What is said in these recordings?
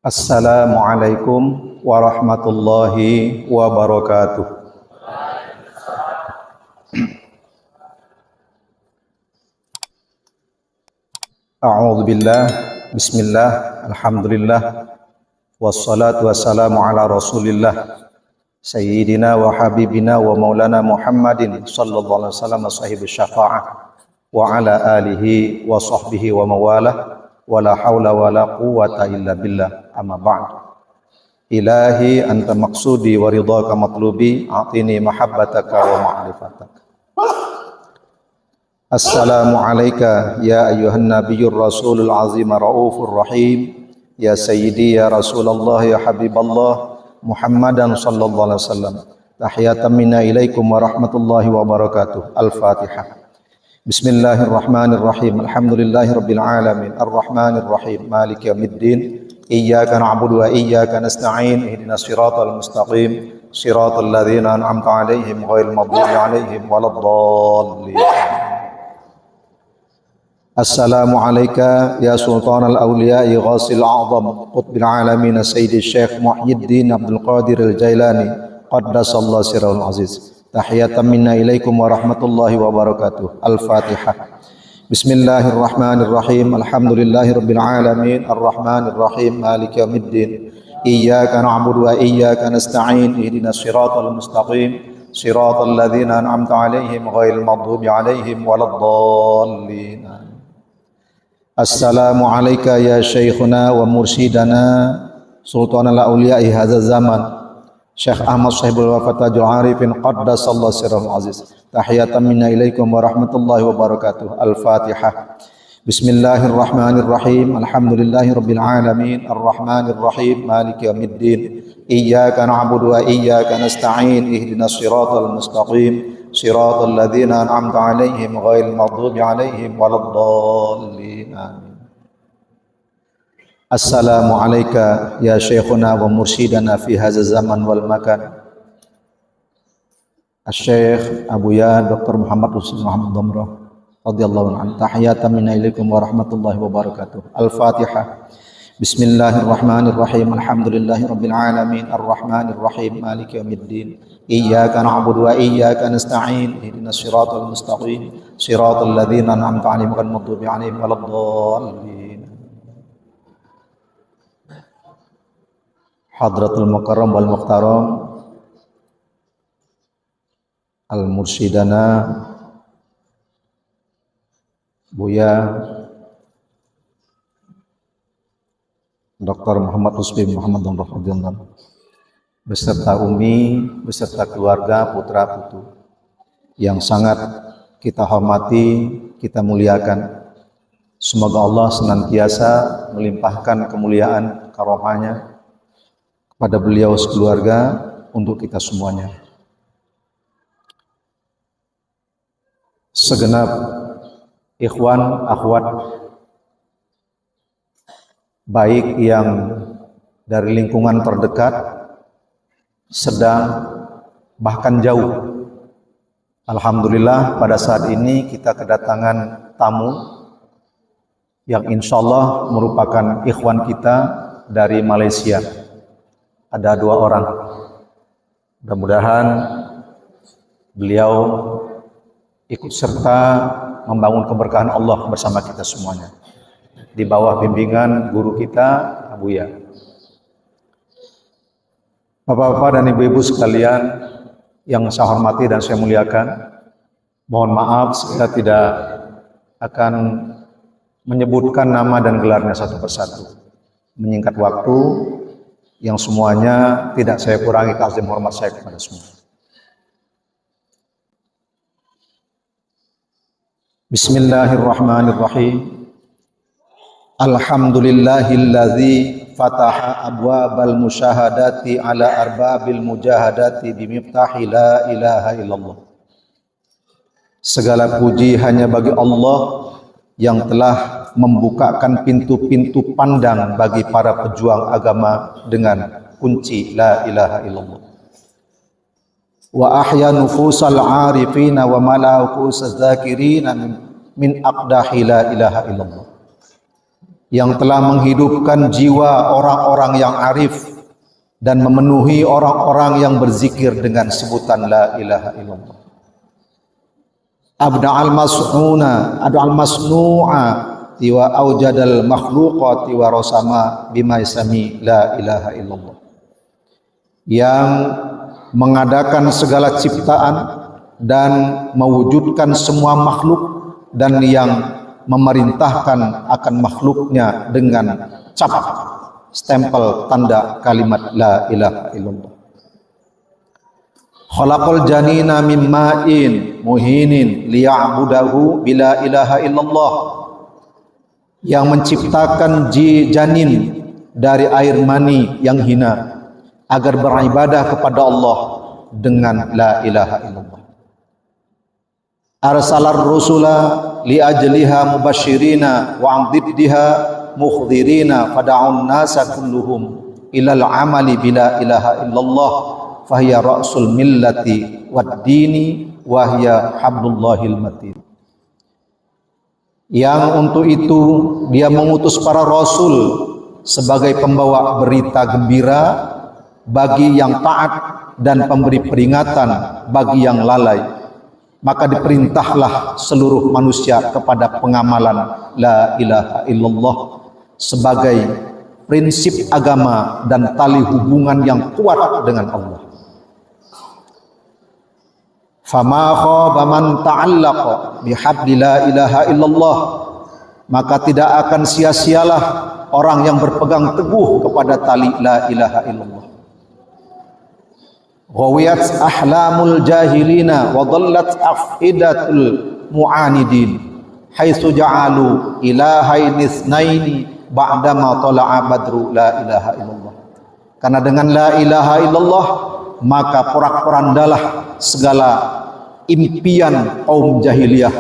Assalamualaikum warahmatullahi wabarakatuh. A'udzu billah, bismillah, alhamdulillah, wassalatu wassalamu ala rasulillah, sayyidina wa habibina wa maulana Muhammadin sallallahu alaihi wasallam sahibus syafa'ah wa ala alihi wa sahbihi wa mawalah wa la hawla wa la quwwata illa billah, amma ba'd. Ilahi anta maqsudi wa ridhaka matlubi, a'tini mahabbataka wa ma'rifataka. Assalamu alayka ya ayyuhan nabiyyur rasulul azim raufur rahim, ya sayyidi ya rasulullah ya habiballah Muhammadan sallallahu alaihi wasallam. Tahiyatan minna ilaikum wa rahmatullahi wa barakatuh. Al-Fatihah. Bismillahirrahmanirrahim. Alhamdulillahirabbil alamin. Arrahmanir rahim. Maliki yaumiddin. Iyyaka na'budu wa iyyaka nasta'in. Ihdinas siratal mustaqim. Siratal ladzina an'amta 'alaihim ghairil maghdubi 'alaihim waladdallin. Assalamu alayka ya sultanal awliya'i ghasil a'zam qutbil alamin sayyidi syekh Muhyiddin Abdul Qadir al-Jailani qaddasallahu sirrul aziz. Tahiyatan minna ilaikum wa rahmatullahi wa barakatuh. Al-Fatihah. Bismillahirrahmanirrahim. Alhamdulillahirabbil alamin. Arrahmanir rahim. Maliki yaumiddin. Iyyaka na'budu wa iyyaka nasta'in. Ihdinas siratal mustaqim. Siratal ladzina an'amta 'alaihim ghairil maghdubi 'alaihim waladdallin. Assalamu alayka ya syekhuna wa mursyidana sultanal auliya'i hadzal zaman Syekh Ahmad Sahibul Wafatajul Arifin qaddasallahu sirrul aziz. Tahiyatan minna ilaikum wa rahmatullahi wa barakatuh. Al-Fatihah. Bismillahirrahmanirrahim. Alhamdulillahirabbil alamin. Arrahmanir rahim. Maliki yaumiddin. Iyyaka na'budu wa iyyaka nasta'in. Ihdinas siratal mustaqim. Siratal ladzina an'amta 'alaihim ghairil maghdubi 'alaihim waladdallin. Amin. Assalamu alayka ya syekhuna wa mursyidana fi hadzal zaman wal makan. Asy-Syaikh Abuya Dr. Muhammad Hussein Muhammad Damrah radhiyallahu anhu. Tahiyatan minna ilaikum wa rahmatullahi wa barakatuh. Al-Fatihah. Bismillahirrahmanirrahim. Alhamdulillahirabbil alamin. Arrahmanir rahim. Maliki yaumiddin. Iyyaka na'budu wa iyyaka nasta'in. Ihdinas siratal mustaqim. Siratal ladzina an'amta 'alaihim ghairil maghdubi 'alaihim waladdallin. Hadratul Mukarram wal Mukhtaram Al-Mursyidana Buya Dr. Muhammad Husbi Muhammad Damrah radhiyallahu anhu beserta Umi, beserta keluarga, putra putu yang sangat kita hormati, kita muliakan. Semoga Allah senantiasa melimpahkan kemuliaan karomahnya kepada beliau sekeluarga untuk kita semuanya. Segenap ikhwan, akhwat, baik yang dari lingkungan terdekat, sedang, bahkan jauh. Alhamdulillah pada saat ini kita kedatangan tamu yang insya Allah merupakan ikhwan kita dari Malaysia. Ada 2 orang. Mudah-mudahan beliau ikut serta membangun keberkahan Allah bersama kita semuanya di bawah bimbingan guru kita Abuya. Bapak-bapak dan ibu-ibu sekalian yang saya hormati dan saya muliakan, mohon maaf saya tidak akan menyebutkan nama dan gelarnya satu persatu, menyingkat waktu yang semuanya tidak saya kurangi ta'zim hormat saya kepada semua. Bismillahirrahmanirrahim. Alhamdulillahilladzi fataha abwabal musyahadati ala arbabil mujahadati bimiftahi la ilaha illallah. Segala puji hanya bagi Allah yang telah membukakan pintu-pintu pandang bagi para pejuang agama dengan kunci la ilaha illallah. Wa ahya nufusal arifina wa mala'ukus zakirina min aqdahi la ilaha illallah. yang telah menghidupkan jiwa orang-orang yang arif dan memenuhi orang-orang yang berzikir dengan sebutan la ilaha illallah. Abda'al masnu'a wa aujadal makhluqati wa rasama bima yasami la ilaha illallah. Yang mengadakan segala ciptaan dan mewujudkan semua makhluk dan yang memerintahkan akan makhluknya dengan cap stempel tanda kalimat la ilaha illallah. Khalaqal janina min ma'in muhinin liya'budahu bila ilaha illallah. Yang menciptakan janin dari air mani yang hina agar beribadah kepada Allah dengan la ilaha illallah. Arsalar rusula li ajliha mubashirina wa amdiddiha mukhdhirina fada'un nasa kulluhum ilal amali bila ilaha illallah fahiya ra'sul millati wad dini wa hiya hablullahil matin. Yang untuk itu dia mengutus para rasul sebagai pembawa berita gembira bagi yang taat dan pemberi peringatan bagi yang lalai. Maka diperintahlah seluruh manusia kepada pengamalan la ilaha illallah sebagai prinsip agama dan tali hubungan yang kuat dengan Allah. Fama khaba man ta'allaqa bihabli la ilaha illallah, maka tidak akan sia-sialah orang yang berpegang teguh kepada tali la ilaha illallah. Ghawiyat ahlamul jahilina wa dhallat afidatul mu'anidin haitsu ja'alu ilahaini itsnaini ba'dama tala'a badru la ilaha illallah. Karena dengan la ilaha illallah maka porak-porandalah segala impian kaum jahiliyah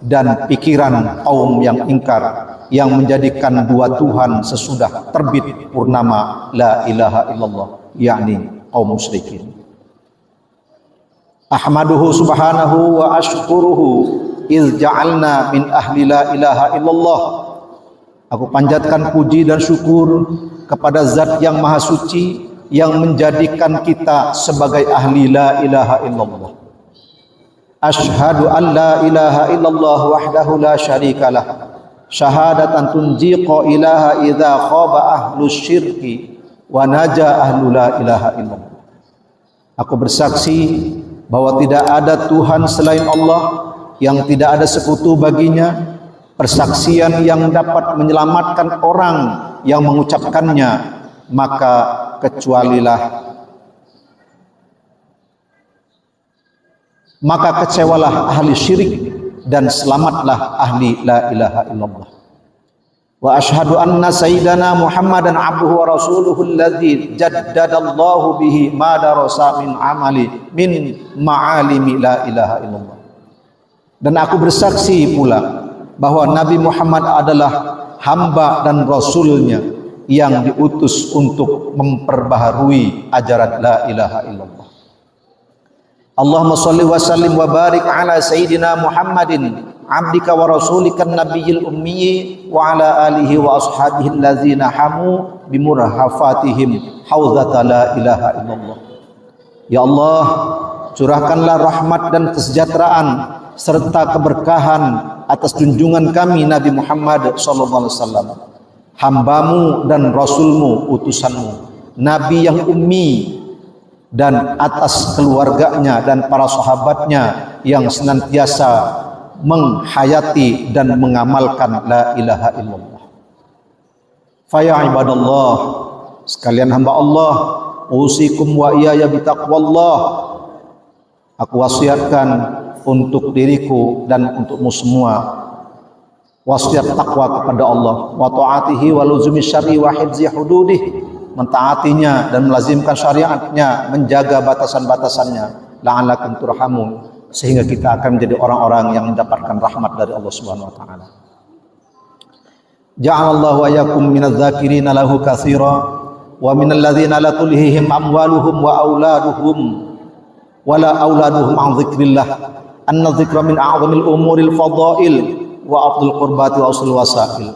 dan pikiran kaum yang ingkar yang menjadikan dua Tuhan sesudah terbit purnama la ilaha illallah, yakni kaum musyrikin. Ahmaduhu subhanahu wa ashkuruhu iz ja'alna min ahli la ilaha illallah. Aku panjatkan puji dan syukur kepada zat yang maha suci yang menjadikan kita sebagai ahli la ilaha illallah. Ashhadu an la ilaha illallah wahdahu la syarikalah syahadatan tunjiqa ilaha idza khaba ahlus syirki wa naja ahlu la ilaha illallah. Aku bersaksi bahwa tidak ada Tuhan selain Allah, yang tidak ada sekutu baginya, persaksian yang dapat menyelamatkan orang yang mengucapkannya, maka kecewalah ahli syirik dan selamatlah ahli la ilaha illallah. Wa ashhadu anna sayyidana Muhammadan abduhu wa rasuluhu alladzi jaddadallahu bihi ma darasa min amali min ma'alimi la ilaha illallah. Dan aku bersaksi pula bahwa Nabi Muhammad adalah hamba dan rasulnya yang diutus untuk memperbaharui ajaran la ilaha illallah. Allahumma shalli wa sallim wa barik ala sayyidina Muhammadin abdika wa rasulika nabiyil ummi wa ala alihi wa ashabihi allazina hamu bimurhafatihim hauzata la ilaha illallah. Ya Allah, curahkanlah rahmat dan kesejahteraan serta keberkahan atas junjungan kami Nabi Muhammad sallallahu alaihi wasallam, hambamu dan rasulmu, utusanmu, nabi yang ummi, dan atas keluarganya dan para sahabatnya yang senantiasa menghayati dan mengamalkan la ilaha illallah. Faya ibadallah, sekalian hamba Allah, usikum wa iyaya bitaqwallah. Aku wasiatkan untuk diriku dan untukmu semua wasiat takwa kepada Allah, wa ta'atihi wa luzumi syar'i wa hifzi hududih, mentaatinya dan melazimkan syariatnya, menjaga batasan-batasannya, la'allakum turhamun, sehingga kita akan menjadi orang-orang yang mendapatkan rahmat dari Allah Subhanahu wa taala. Ja'alallahu wa iyyakum minadz dzakirina lahu katsira wa minal ladzina la tulhihim amwaluhum wa auladuhum wala auladuhum an dzikrillah. Anna dzikra min a'zamil umuril fadail wa afdhal qurbati wa usul wasail.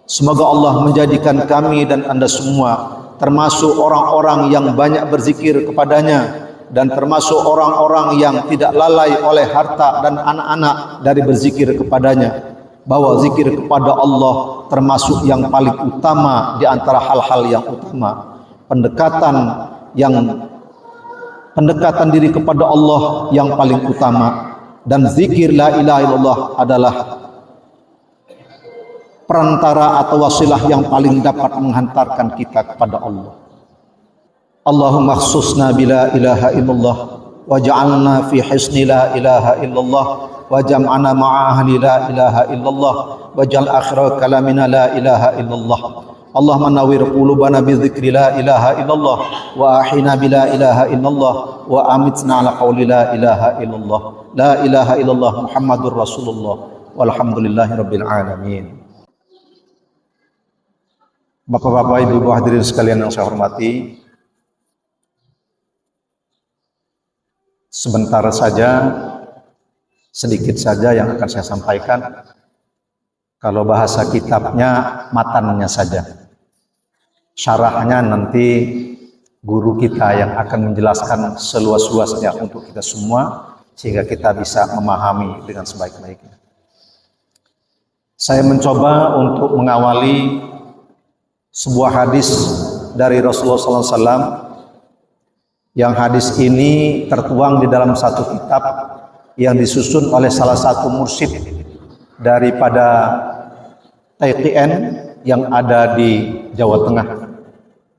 Semoga Allah menjadikan kami dan Anda semua termasuk orang-orang yang banyak berzikir kepadanya dan termasuk orang-orang yang tidak lalai oleh harta dan anak-anak dari berzikir kepadanya. Bahwa zikir kepada Allah termasuk yang paling utama di antara hal-hal yang utama. Pendekatan diri kepada Allah yang paling utama, dan zikir la ilaha illallah adalah perantara atau wasilah yang paling dapat menghantarkan kita kepada Allah. Allahumma khususna bila ilaha illallah waj'alna fi hisni la ilaha illallah waj'alna ma'a ahli la ilaha illallah waj'al akhir kalamina la ilaha illallah. Allahumma nawwir qulubana bi dzikri la ilaha illallah wa ahina bi la ilaha illallah wa amitna ala qawli la ilaha illallah. La ilaha illallah Muhammadur Rasulullah walhamdulillahi rabbil alamin. Bapak-bapak, ibu-ibu hadirin sekalian yang saya hormati, sebentar saja, sedikit saja yang akan saya sampaikan. Kalau bahasa kitabnya, matannya saja. Syarahnya nanti guru kita yang akan menjelaskan seluas-luasnya untuk kita semua, sehingga kita bisa memahami dengan sebaik-baiknya. Saya mencoba untuk mengawali sebuah hadis dari Rasulullah SAW, yang hadis ini tertuang di dalam satu kitab yang disusun oleh salah satu mursyid daripada TTN yang ada di Jawa Tengah,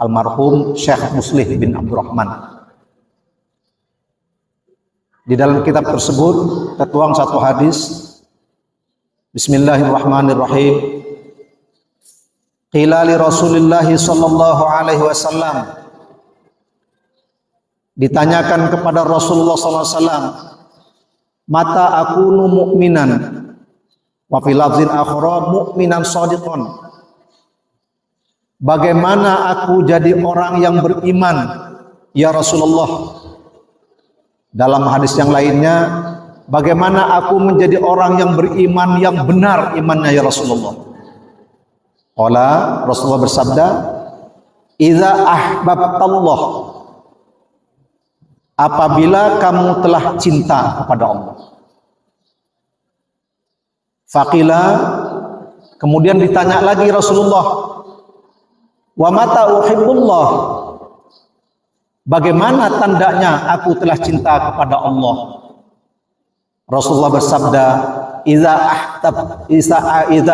almarhum Syekh Muslih bin Abdurrahman. Di dalam kitab tersebut tertuang satu hadis. Bismillahirrahmanirrahim. Qila li Rasulillah sallallahu alaihi wasallam, ditanyakan kepada Rasulullah sallallahu alaihi wasallam, mata akunu mu'minan wa fil lafzin akhra mu'minan shadiqan. Bagaimana aku jadi orang yang beriman ya Rasulullah? Dalam hadis yang lainnya, bagaimana aku menjadi orang yang beriman yang benar imannya ya Rasulullah? Qala, Rasulullah bersabda, "Idza ahbabtallah." Apabila kamu telah cinta kepada Allah. Faqila, kemudian ditanya lagi Rasulullah, "Wa mata uhibbullah?" Bagaimana tandanya aku telah cinta kepada Allah? Rasulullah bersabda, Iza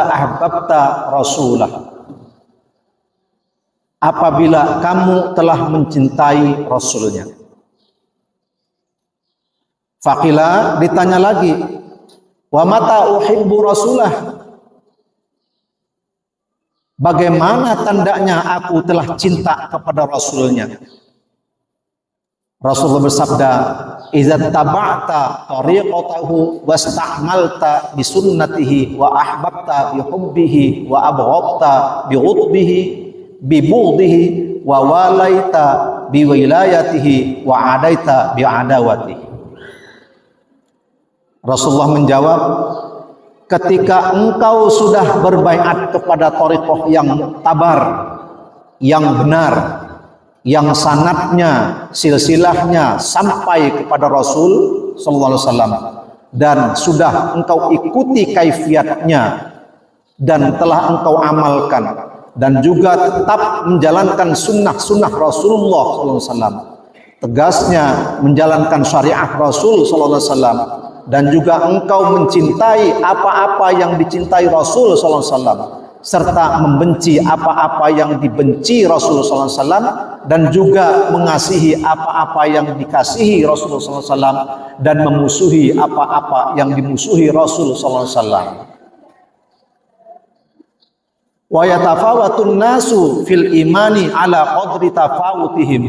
ahbabta rasulah. Apabila kamu telah mencintai Rasulnya. Faqila, ditanya lagi, wa mata uhibbu rasulah? Bagaimana tandanya aku telah cinta kepada Rasulnya? Rasulullah bersabda, "Idza taba'ta tariqatahu wasta'malta bi sunnatihi wa ahbabta bi hubbihi wa abghadta bi ghudbihi bi bughdihi wa walaita bi wilayatihi wa adaita bi adawatihi." Rasulullah menjawab, ketika engkau sudah berbaiat kepada thariqah yang muktabar, yang benar, yang sanadnya, silsilahnya sampai kepada Rasul sallallahu alaihi wasallam, dan sudah engkau ikuti kaifiatnya dan telah engkau amalkan, dan juga tetap menjalankan sunnah-sunnah Rasulullah sallallahu alaihi wasallam, tegasnya menjalankan syariat Rasul sallallahu alaihi wasallam, dan juga engkau mencintai apa-apa yang dicintai Rasul sallallahu alaihi wasallam, serta membenci apa-apa yang dibenci Rasulullah SAW, dan juga mengasihi apa-apa yang dikasihi Rasulullah SAW, dan memusuhi apa-apa yang dimusuhi Rasulullah SAW. Wa yatafawatun nasu fil imani ala qadri tafawutihim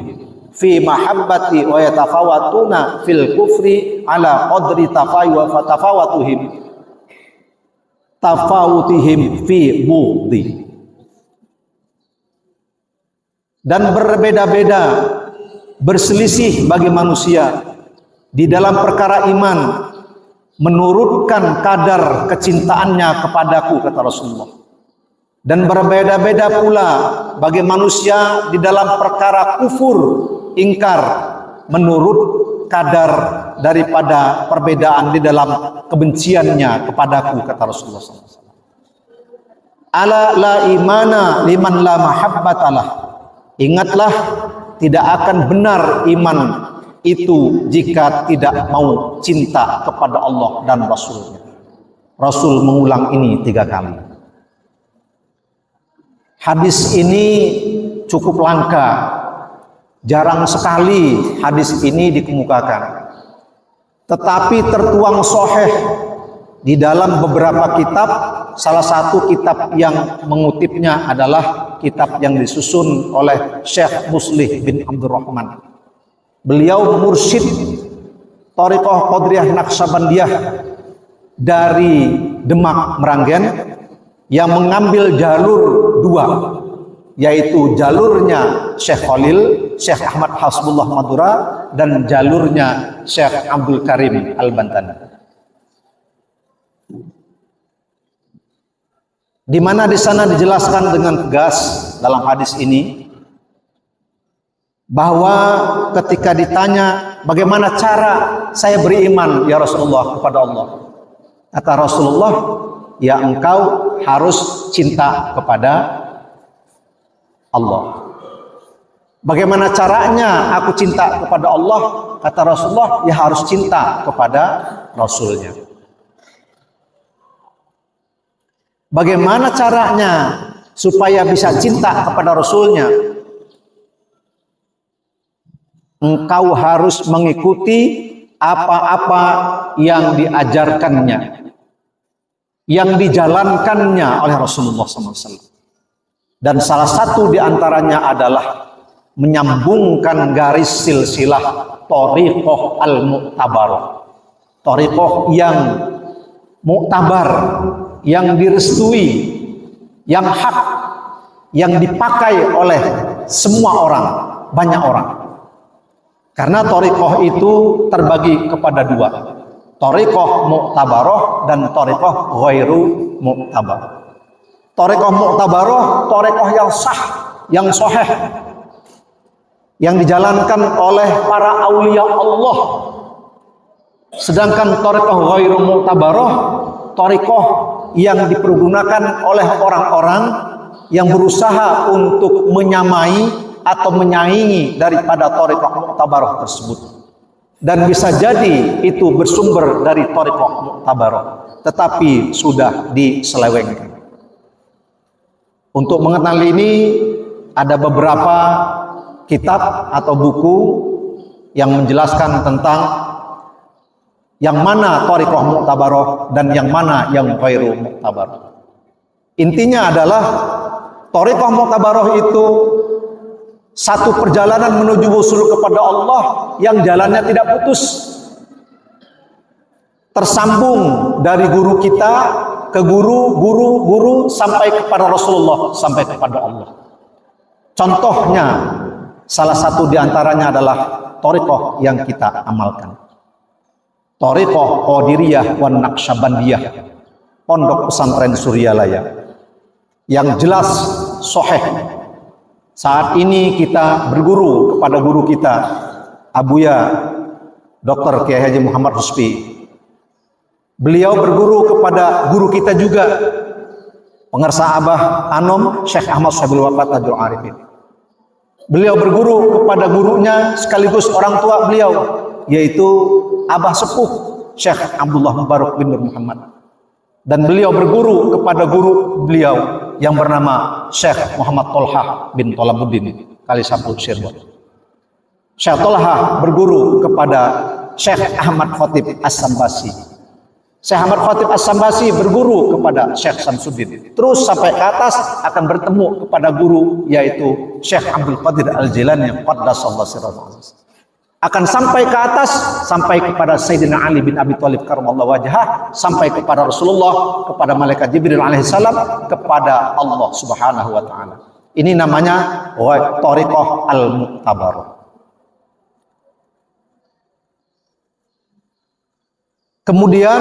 fi mahabbati wa yatafawatuna fil kufri ala qadri tafawatuhim tafawutihim fi bughdi. Dan berbeda-beda, berselisih bagi manusia di dalam perkara iman menurutkan kadar kecintaannya kepadaku, kata Rasulullah. Dan berbeda-beda pula bagi manusia di dalam perkara kufur, ingkar, menurut kadar daripada perbedaan di dalam kebenciannya kepadaku, kata Rasulullah SAW. Ala la imana liman la mahabbatalah. Ingatlah, tidak akan benar iman itu jika tidak mau cinta kepada Allah dan Rasulnya. Rasul mengulang ini 3 kali. Hadis ini cukup langka. Jarang sekali hadis ini dikemukakan. Tetapi tertuang sahih di dalam beberapa kitab. Salah satu kitab yang mengutipnya adalah kitab yang disusun oleh Syekh Muslih bin Abdurrahman. Beliau mursyid Thariqah Qadriyah Naqsabandiyah dari Demak, Meranggen, yang mengambil jalur 2, yaitu jalurnya Syekh Khalil, Syekh Ahmad Hasbullah Madura, dan jalurnya Syekh Abdul Karim Al-Bantani. Di mana di sana dijelaskan dengan tegas dalam hadis ini bahwa ketika ditanya bagaimana cara saya beriman ya Rasulullah kepada Allah, kata Rasulullah, ya engkau harus cinta kepada Allah. Bagaimana caranya aku cinta kepada Allah? Kata Rasulullah, ya harus cinta kepada Rasulnya. Bagaimana caranya supaya bisa cinta kepada Rasulnya? Engkau harus mengikuti apa-apa yang diajarkannya, yang dijalankannya oleh Rasulullah SAW. Dan salah satu diantaranya adalah menyambungkan garis silsilah Thariqah al-Mu'tabarah. Thariqah yang mu'tabar, yang direstui, yang hak, yang dipakai oleh semua orang, banyak orang. Karena thariqah itu terbagi kepada 2, thariqah mu'tabarah dan thariqah ghairu mu'tabarah. Thariqah mu'tabarah, thariqah yang sah, yang sahih, yang dijalankan oleh para aulia Allah. Sedangkan thariqah ghairu mu'tabarah, thariqah yang dipergunakan oleh orang-orang yang berusaha untuk menyamai atau menyaingi daripada thariqah mu'tabarah tersebut. Dan bisa jadi itu bersumber dari thariqah mu'tabarah, tetapi sudah diselewengkan. Untuk mengenali ini ada beberapa kitab atau buku yang menjelaskan tentang yang mana thariqah mu'tabarah dan yang mana yang ghairu mu'tabarah. Intinya adalah thariqah mu'tabarah itu satu perjalanan menuju wusul kepada Allah yang jalannya tidak putus, tersambung dari guru kita ke guru sampai kepada Rasulullah, sampai kepada Allah. Contohnya salah satu diantaranya adalah thariqah yang kita amalkan, thariqah Qadiriyah wan Naqsabandiyah, Pondok Pesantren Suryalaya, yang jelas sahih. Saat ini kita berguru kepada guru kita, Abuya Dr. Kiai Haji Muhammad Huspi. Beliau berguru kepada guru kita juga, pengarsa Abah Anom, Syekh Ahmad Syabul Wafat Tajul Arifin. Beliau berguru kepada gurunya sekaligus orang tua beliau, yaitu Abah Sepuh Syekh Abdullah Mubarak bin Nur Muhammad. Dan beliau berguru kepada guru beliau yang bernama Syekh Muhammad Tolhah bin Tolabuddin Kalisapul Cirebon. Syekh Tolhah berguru kepada Syekh Ahmad Khotib As-Sambasi. Syekh Ahmad Khotib As-Sambasi berguru kepada Syekh Samsuddin. Terus sampai ke atas akan bertemu kepada guru yaitu Syekh Abdul Qadir Al-Jilani Qaddasallahu sirrahu. Akan sampai ke atas, sampai kepada Sayyidina Ali bin Abi Thalib karramallahu wajhah, sampai kepada Rasulullah, kepada malaikat Jibril alaihissalam, kepada Allah Subhanahu wa taala. Ini namanya thariqah al-mu'tabarah. Kemudian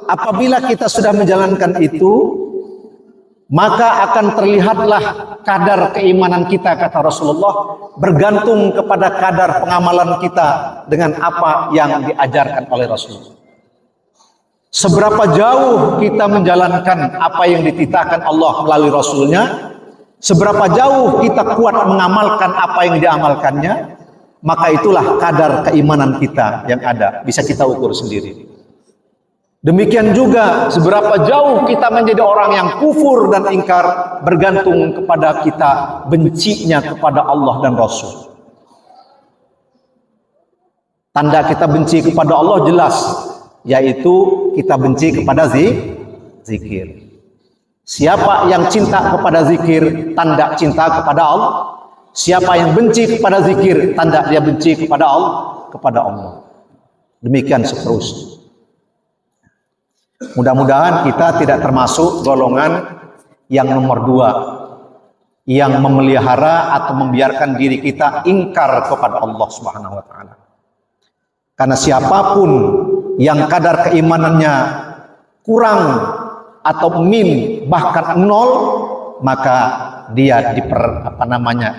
apabila kita sudah menjalankan itu, maka akan terlihatlah kadar keimanan kita, kata Rasulullah, bergantung kepada kadar pengamalan kita dengan apa yang diajarkan oleh Rasulullah. Seberapa jauh kita menjalankan apa yang dititahkan Allah melalui Rasulnya, seberapa jauh kita kuat mengamalkan apa yang diamalkannya, maka itulah kadar keimanan kita yang ada, bisa kita ukur sendiri. Demikian juga seberapa jauh kita menjadi orang yang kufur dan ingkar bergantung kepada kita bencinya kepada Allah dan Rasul. Tanda kita benci kepada Allah jelas, yaitu kita benci kepada zikir. Siapa yang cinta kepada zikir, tanda cinta kepada Allah. Siapa yang benci kepada zikir, tanda dia benci kepada Allah. Demikian seterusnya. Mudah-mudahan kita tidak termasuk golongan yang nomor 2, yang memelihara atau membiarkan diri kita ingkar kepada Allah Subhanahu wa taala. Karena siapapun yang kadar keimanannya kurang atau bahkan 0, maka dia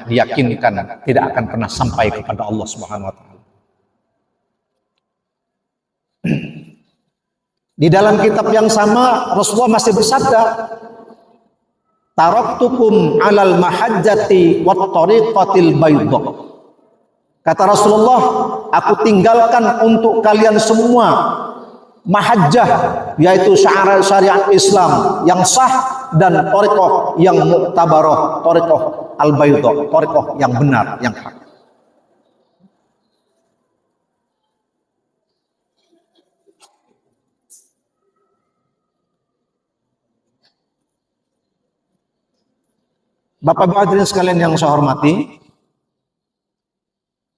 diyakinkan tidak akan pernah sampai kepada Allah Subhanahu wa taala. Di dalam kitab yang sama Rasulullah masih bersabda, taraktukum alal mahajjati wat tariqatil baydha. Kata Rasulullah, aku tinggalkan untuk kalian semua mahajjah, yaitu syariat Islam yang sah, dan tariqah yang muktabarah, tariqah al-baydha, tariqah yang benar, yang hak. Bapak-bapak hadirin sekalian yang saya hormati,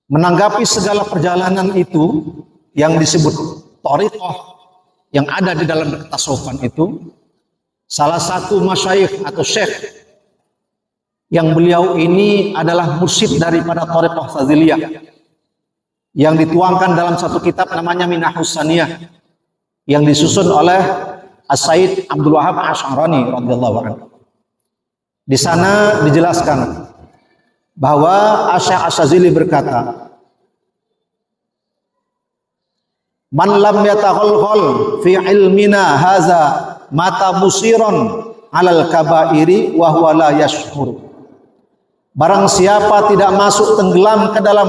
menanggapi segala perjalanan itu yang disebut thariqah yang ada di dalam tasawufan itu, salah satu masyayikh atau syekh yang beliau ini adalah mursyid daripada thariqah Saziliyah yang dituangkan dalam satu kitab namanya Minahus Saniyah yang disusun oleh As-Sayyid Abdul Wahab Asy'arani radhiyallahu anhu. Di sana dijelaskan bahwa Asy-Syaikh Asy-Syadzili berkata, "Man lam yataghalghal fi ilmina haza mata musiran 'alal kaba'iri wa huwa la yashkur." Barang siapa tidak masuk tenggelam ke dalam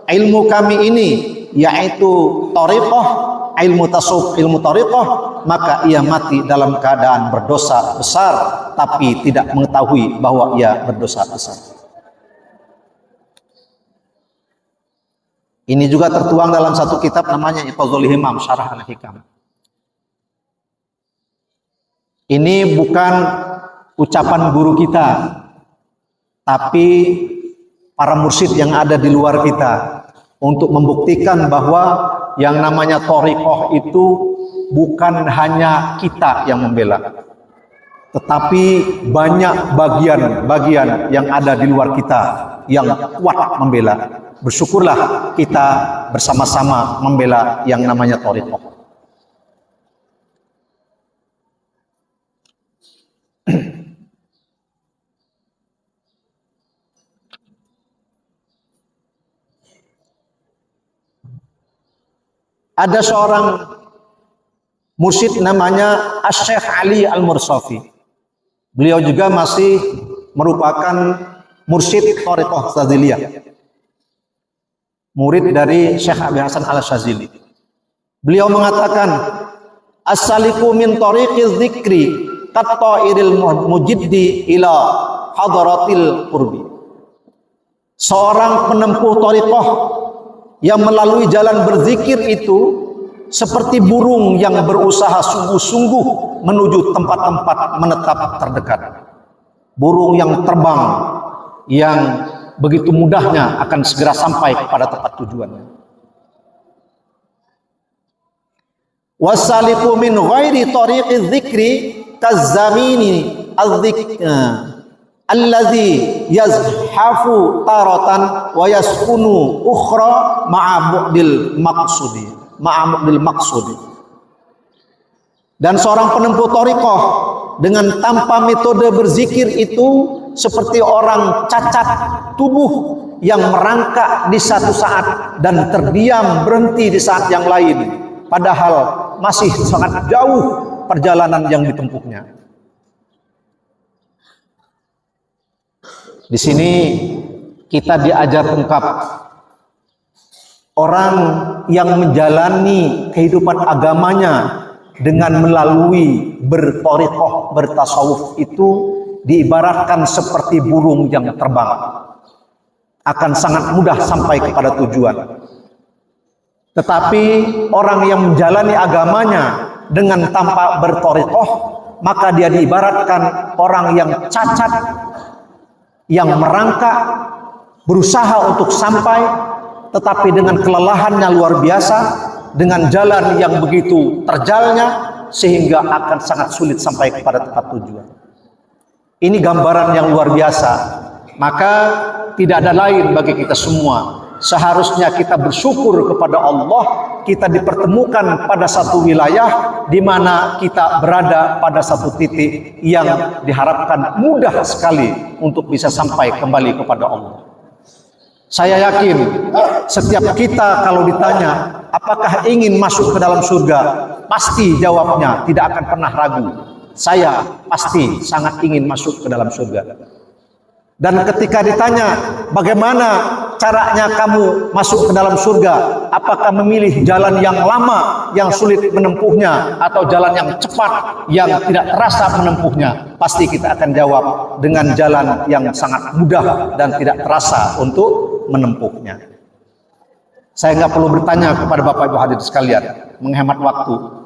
ilmu kami ini, yaitu thariqah, ilmu tasawuf, ilmu thariqah, maka ia mati dalam keadaan berdosa besar tapi tidak mengetahui bahwa ia berdosa besar. Ini juga tertuang dalam satu kitab namanya Iqazul Himam Syarah Al-Hikam. Ini bukan ucapan guru kita, tapi para mursyid yang ada di luar kita, untuk membuktikan bahwa yang namanya thariqah itu bukan hanya kita yang membela, tetapi banyak bagian-bagian yang ada di luar kita yang kuat membela. Bersyukurlah kita bersama-sama membela yang namanya thariqah. Ada seorang mursyid namanya Asy-Syaikh Ali Al-Mursafi. Beliau juga masih merupakan mursyid thariqah Sadziliyah, murid dari Syekh Abi Hasan Al-Syadzili. Beliau mengatakan, as-saliku min tariqiz dzikri qatta'iril mujiddi ila hadratil qurbi. Seorang penempuh thariqah yang melalui jalan berzikir itu seperti burung yang berusaha sungguh-sungguh menuju tempat-tempat menetap terdekat. Burung yang terbang yang begitu mudahnya akan segera sampai kepada tempat tujuannya. Wasaliku min ghairi tariqiz dzikri kazzamini adz-dzikr allazi yazhafu taratan wa yaskunu ukhra ma'a mu'dil maqsudi. Dan seorang penempuh thariqah dengan tanpa metode berzikir itu seperti orang cacat tubuh yang merangkak di satu saat dan terdiam berhenti di saat yang lain, padahal masih sangat jauh perjalanan yang ditempuhnya. Di sini kita diajar ungkap orang yang menjalani kehidupan agamanya dengan melalui berthariqah, bertasawuf itu diibaratkan seperti burung yang terbang, akan sangat mudah sampai kepada tujuan. Tetapi orang yang menjalani agamanya dengan tanpa berthariqah, maka dia diibaratkan orang yang cacat, yang merangkak, berusaha untuk sampai, tetapi dengan kelelahannya luar biasa, dengan jalan yang begitu terjalnya, sehingga akan sangat sulit sampai kepada tempat tujuan. Ini gambaran yang luar biasa. Maka tidak ada lain bagi kita semua. Seharusnya kita bersyukur kepada Allah, kita dipertemukan pada satu wilayah di mana kita berada pada satu titik yang diharapkan mudah sekali untuk bisa sampai kembali kepada Allah. Saya yakin setiap kita kalau ditanya apakah ingin masuk ke dalam surga, pasti jawabnya tidak akan pernah ragu. Saya pasti sangat ingin masuk ke dalam surga. Dan ketika ditanya bagaimana caranya kamu masuk ke dalam surga, apakah memilih jalan yang lama yang sulit menempuhnya atau jalan yang cepat yang tidak terasa menempuhnya, pasti kita akan jawab dengan jalan yang sangat mudah dan tidak terasa untuk menempuhnya. Saya nggak perlu bertanya kepada Bapak Ibu hadirin sekalian, menghemat waktu.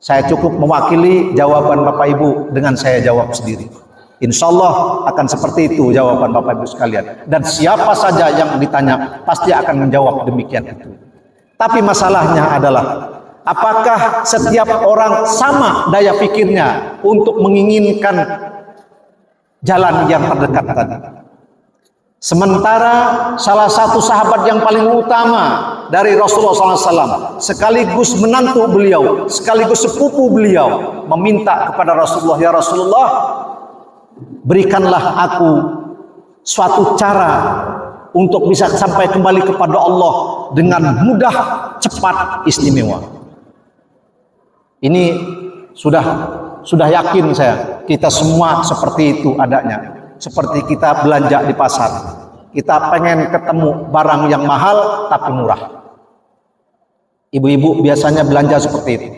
Saya cukup mewakili jawaban Bapak Ibu dengan saya jawab sendiri. Insya Allah akan seperti itu jawaban Bapak Ibu sekalian. Dan siapa saja yang ditanya pasti akan menjawab demikian itu. Tapi masalahnya adalah apakah setiap orang sama daya pikirnya untuk menginginkan jalan yang terdekat tadi? Sementara salah satu sahabat yang paling utama dari Rasulullah SAW, sekaligus menantu beliau, sekaligus sepupu beliau, meminta kepada Rasulullah, ya Rasulullah, berikanlah aku suatu cara untuk bisa sampai kembali kepada Allah dengan mudah, cepat, istimewa. Ini sudah yakin saya, kita semua seperti itu adanya. Seperti kita belanja di pasar, kita pengen ketemu barang yang mahal tapi murah. Ibu-ibu biasanya belanja seperti itu,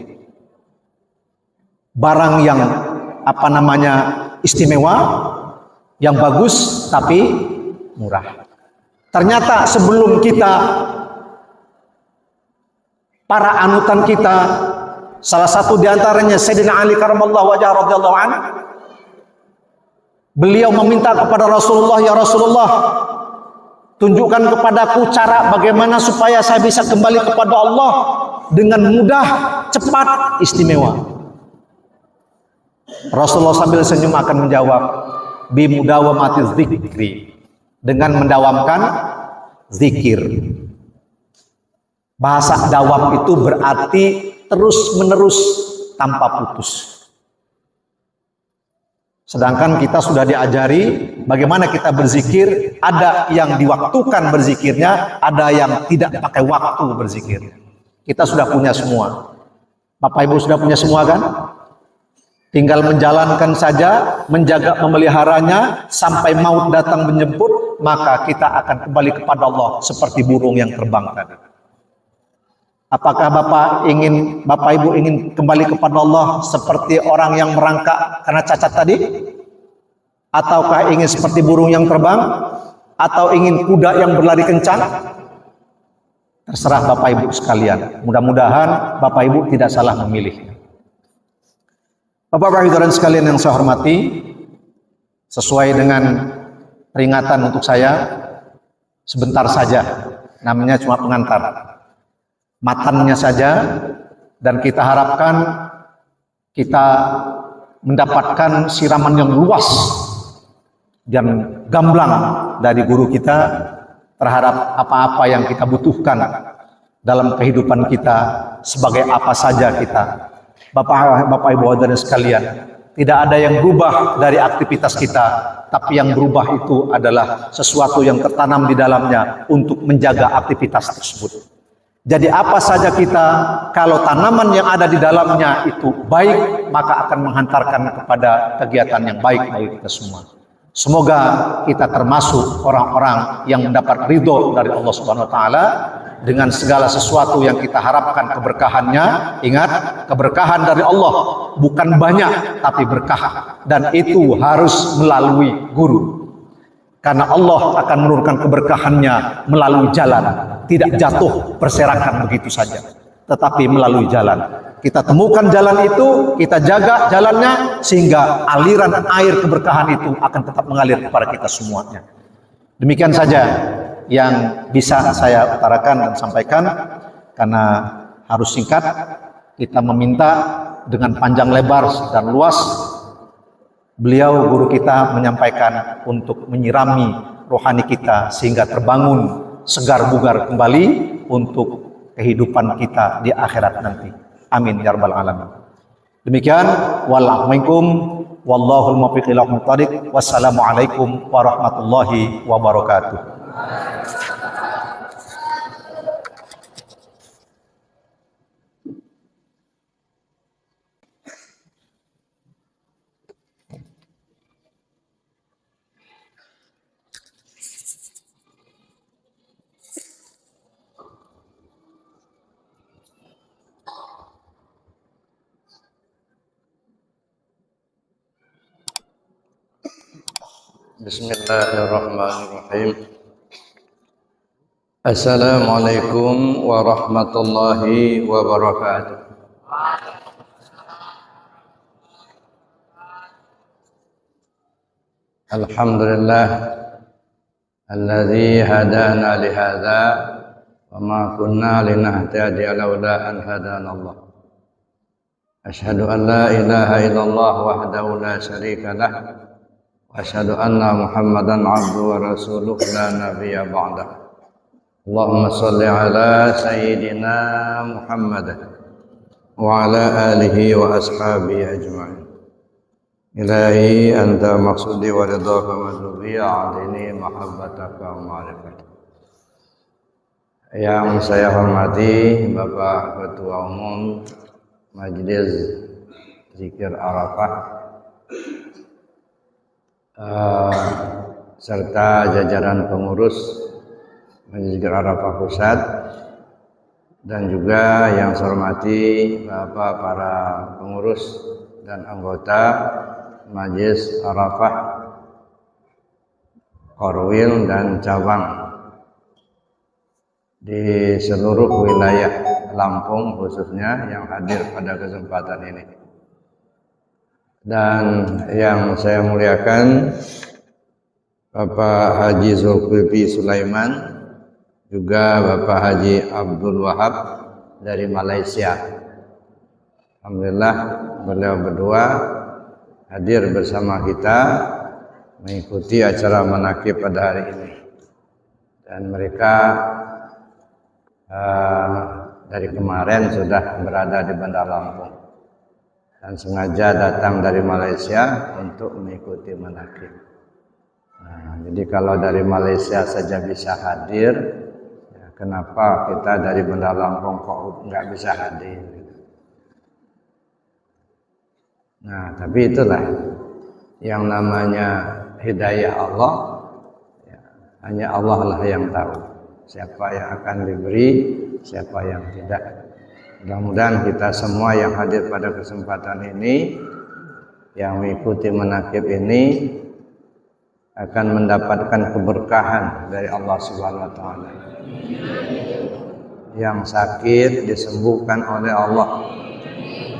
barang yang istimewa, yang bagus tapi murah. Ternyata sebelum kita, para anutan kita, salah satu diantaranya Sayyidina Ali karamallahu wajhah radhiyallahu anhu, beliau meminta kepada Rasulullah, ya Rasulullah, tunjukkan kepadaku cara bagaimana supaya saya bisa kembali kepada Allah dengan mudah, cepat, istimewa. Rasulullah sambil senyum akan menjawab, bimudawamati dzikri, dengan mendawamkan zikir. Bahasa dawam itu berarti terus menerus tanpa putus. Sedangkan kita sudah diajari bagaimana kita berzikir, ada yang diwaktukan berzikirnya, ada yang tidak pakai waktu berzikir. Kita sudah punya semua. Bapak Ibu sudah punya semua kan? Tinggal menjalankan saja, menjaga memeliharanya sampai maut datang menjemput, maka kita akan kembali kepada Allah seperti burung yang terbang tadi. Apakah Bapak Ibu ingin kembali kepada Allah seperti orang yang merangkak karena cacat tadi? Ataukah ingin seperti burung yang terbang? Atau ingin kuda yang berlari kencang? Terserah Bapak Ibu sekalian. Mudah-mudahan Bapak Ibu tidak salah memilih. Bapak Ibu sekalian yang saya hormati, sesuai dengan peringatan untuk saya, sebentar saja, namanya cuma pengantar. Matannya saja, dan kita harapkan kita mendapatkan siraman yang luas dan gamblang dari guru kita terhadap apa-apa yang kita butuhkan dalam kehidupan kita sebagai apa saja kita. Bapak Ibu hadirin sekalian, tidak ada yang berubah dari aktivitas kita, tapi yang berubah itu adalah sesuatu yang tertanam di dalamnya untuk menjaga aktivitas tersebut. Jadi apa saja kita, kalau tanaman yang ada di dalamnya itu baik, maka akan menghantarkan kepada kegiatan yang baik bagi kita semua. Semoga kita termasuk orang-orang yang mendapat ridho dari Allah Subhanahu wa taala dengan segala sesuatu yang kita harapkan keberkahannya. Ingat, keberkahan dari Allah bukan banyak tapi berkah, dan itu harus melalui guru. Karena Allah akan menurunkan keberkahannya melalui jalan, tidak jatuh berserakan begitu saja, tetapi melalui jalan. Kita temukan jalan itu, kita jaga jalannya, sehingga aliran air keberkahan itu akan tetap mengalir kepada kita semuanya. Demikian saja yang bisa saya utarakan dan sampaikan, karena harus singkat. Kita meminta dengan panjang lebar dan luas. Beliau guru kita menyampaikan untuk menyirami rohani kita sehingga terbangun segar bugar kembali untuk kehidupan kita di akhirat nanti. Amin ya rabbal alamin. Demikian, wallahumaikum wallahul muwaffiq ila aqwamit thoriq. Wassalamualaikum warahmatullahi wabarakatuh. Bismillahirrahmanirrahim. Assalamualaikum warahmatullahi wabarakatuh. Alhamdulillah alladzi hadana li hadza wa ma kunna linahtadiya laula an hadana Allah. Asyhadu an la ilaha illallah wahdahu la syarika lah. Asyhadu anna Muhammadan abduhu wa rasuluhu la nabiyya ba'dah. Allahumma shalli ala sayyidina Muhammad wa ala alihi wa ashabihi ajma'in. Ilahi anta maqsudi wa ridhaka madlubi a'dini mahabbataka wa ma'rifataka. Yang saya hormati Bapak Ketua Umum Majelis Zikir Arafah serta jajaran pengurus Majelis Zikir Arafah Pusat, dan juga yang saya hormati Bapak para pengurus dan anggota Majelis Arafah Korwil dan cabang di seluruh wilayah Lampung khususnya yang hadir pada kesempatan ini. Dan yang saya muliakan Bapak Haji Zulkifli Sulaiman, juga Bapak Haji Abdul Wahab dari Malaysia. Alhamdulillah beliau berdua hadir bersama kita mengikuti acara manaqib pada hari ini. Dan mereka dari kemarin sudah berada di Bandar Lampung dan sengaja datang dari Malaysia untuk mengikuti manaqib. Jadi kalau dari Malaysia saja bisa hadir, ya kenapa kita dari Bandar Lampung kok nggak bisa hadir? Nah, tapi itulah yang namanya hidayah Allah. Ya, hanya Allah lah yang tahu siapa yang akan diberi, siapa yang tidak. Mudah-mudahan kita semua yang hadir pada kesempatan ini, yang mengikuti manaqib ini, akan mendapatkan keberkahan dari Allah Subhanahu wa taala. Yang sakit disembuhkan oleh Allah.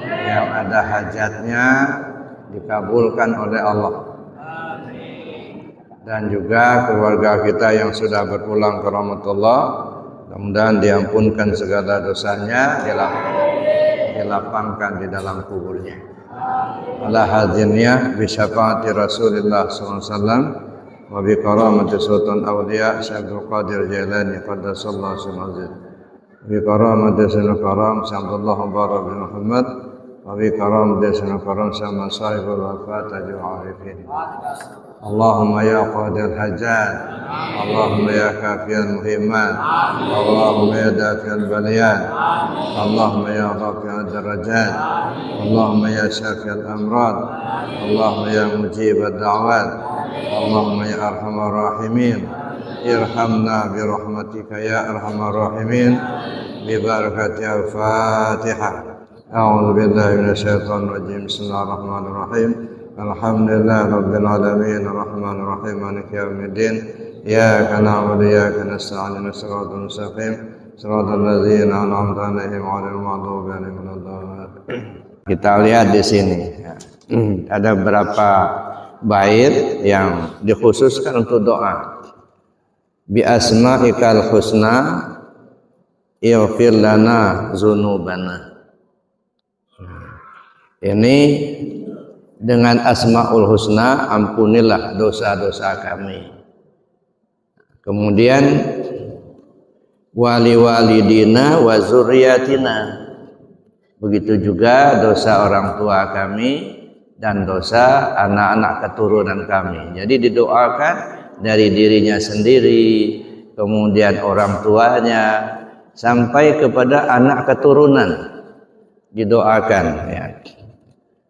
Yang ada hajatnya dikabulkan oleh Allah. Dan juga keluarga kita yang sudah berpulang ke rahmatullah, mudah-mudahan diampunkan segala dosanya, dilapangkan di dalam kuburnya. Ala hadirnya bi syafaati Rasulullah sallallahu alaihi wasallam wa bi karamati sultan awliya Syaikhul Qadir Jailani qaddasallahu sirrahu bi karamati Sayyidil Karam Syaikhullah Mubarak bin Muhammad وبكرم دسنا كرم سما صاحب الوفاة العارفين اللهم يا قاضي الحاجات اللهم يا كافي المهمات اللهم يا دافع البليات اللهم يا رافع الدرجات اللهم يا شافي الأمراض اللهم يا مجيب الدعوات اللهم يا أرحم الراحمين ارحمنا برحمتك يا أرحم الراحمين ببركة الفاتحة أعوذ بالله من الشيطان الرجيم بسم الله الرحمن الرحيم الحمد لله رب العالمين الرحمن الرحيم مالك يوم الدين إياك نعبد وإياك نستعين اهدنا الصراط المستقيم صراط الذين أنعمت عليهم غير المغضوب عليهم ولا الضالين. Kita lihat di sini ada beberapa bait yang dikhususkan untuk doa. Bi asma'ikal husna ighfir lana dzunubana. Ini dengan asmaul husna ampunilah dosa-dosa kami. Kemudian wali walidina wa zurriyatina. Begitu juga dosa orang tua kami dan dosa anak-anak keturunan kami. Jadi didoakan dari dirinya sendiri, kemudian orang tuanya sampai kepada anak keturunan didoakan ya.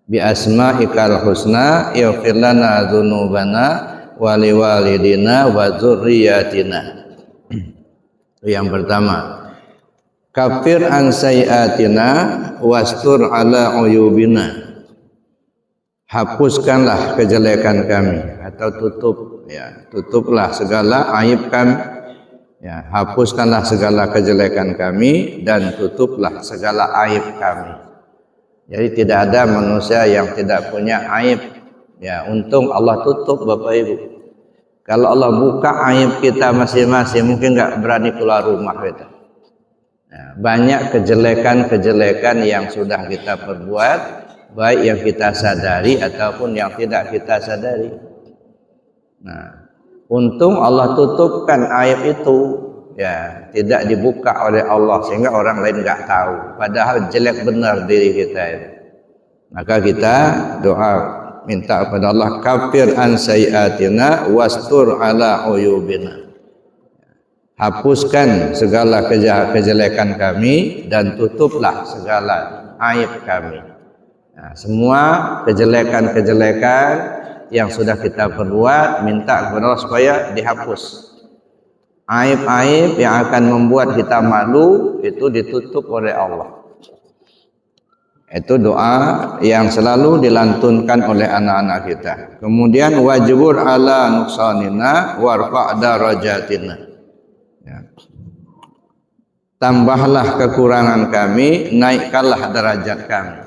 Bi asma'ikal husna ighfir lana dzunubana wa liwalidina wa dzurriyyatina. Yang pertama, kafir an sayiatina wastur ala uyubina. Hapuskanlah kejelekan kami atau tutuplah segala aib kami. Ya, hapuskanlah segala kejelekan kami dan tutuplah segala aib kami. Jadi tidak ada manusia yang tidak punya aib. Ya, untung Allah tutup Bapak Ibu. Kalau Allah buka aib kita masing-masing, mungkin nggak berani keluar rumah kita. Ya, banyak kejelekan-kejelekan yang sudah kita perbuat, baik yang kita sadari ataupun yang tidak kita sadari. Nah, untung Allah tutupkan aib itu. Ya, tidak dibuka oleh Allah sehingga orang lain nggak tahu. Padahal jelek benar diri kita itu. Maka kita doa minta kepada Allah kafir an sayiatina wastur ala uyubina. Hapuskan segala kejelekan kami dan tutuplah segala aib kami. Nah, semua kejelekan-kejelekan yang sudah kita perbuat minta kepada Allah supaya dihapus. Aib-aib yang akan membuat kita malu itu ditutup oleh Allah. Itu doa yang selalu dilantunkan oleh anak-anak kita. Kemudian wajibur ala nuqsanina warfa' darajatina. Ya. Tambahlah kekurangan kami, naikkanlah derajat kami.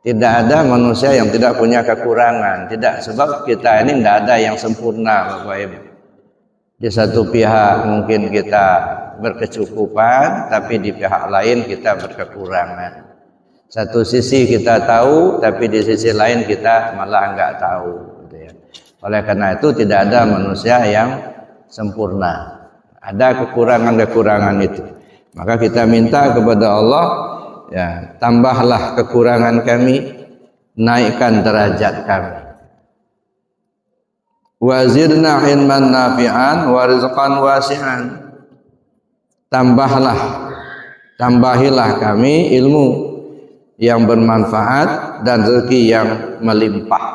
Tidak ada manusia yang tidak punya kekurangan. Tidak, sebab kita ini tidak ada yang sempurna Bapak Ibu. Di satu pihak mungkin kita berkecukupan, tapi di pihak lain kita berkekurangan. Satu sisi kita tahu, tapi di sisi lain kita malah enggak tahu. Gitu ya. Oleh karena itu tidak ada manusia yang sempurna. Ada kekurangan-kekurangan itu. Maka kita minta kepada Allah, ya, tambahlah kekurangan kami, naikkan derajat kami. Wazirna ilman nafi'an wa rizqan wasi'an. Tambahilah kami ilmu yang bermanfaat dan rezeki yang melimpah.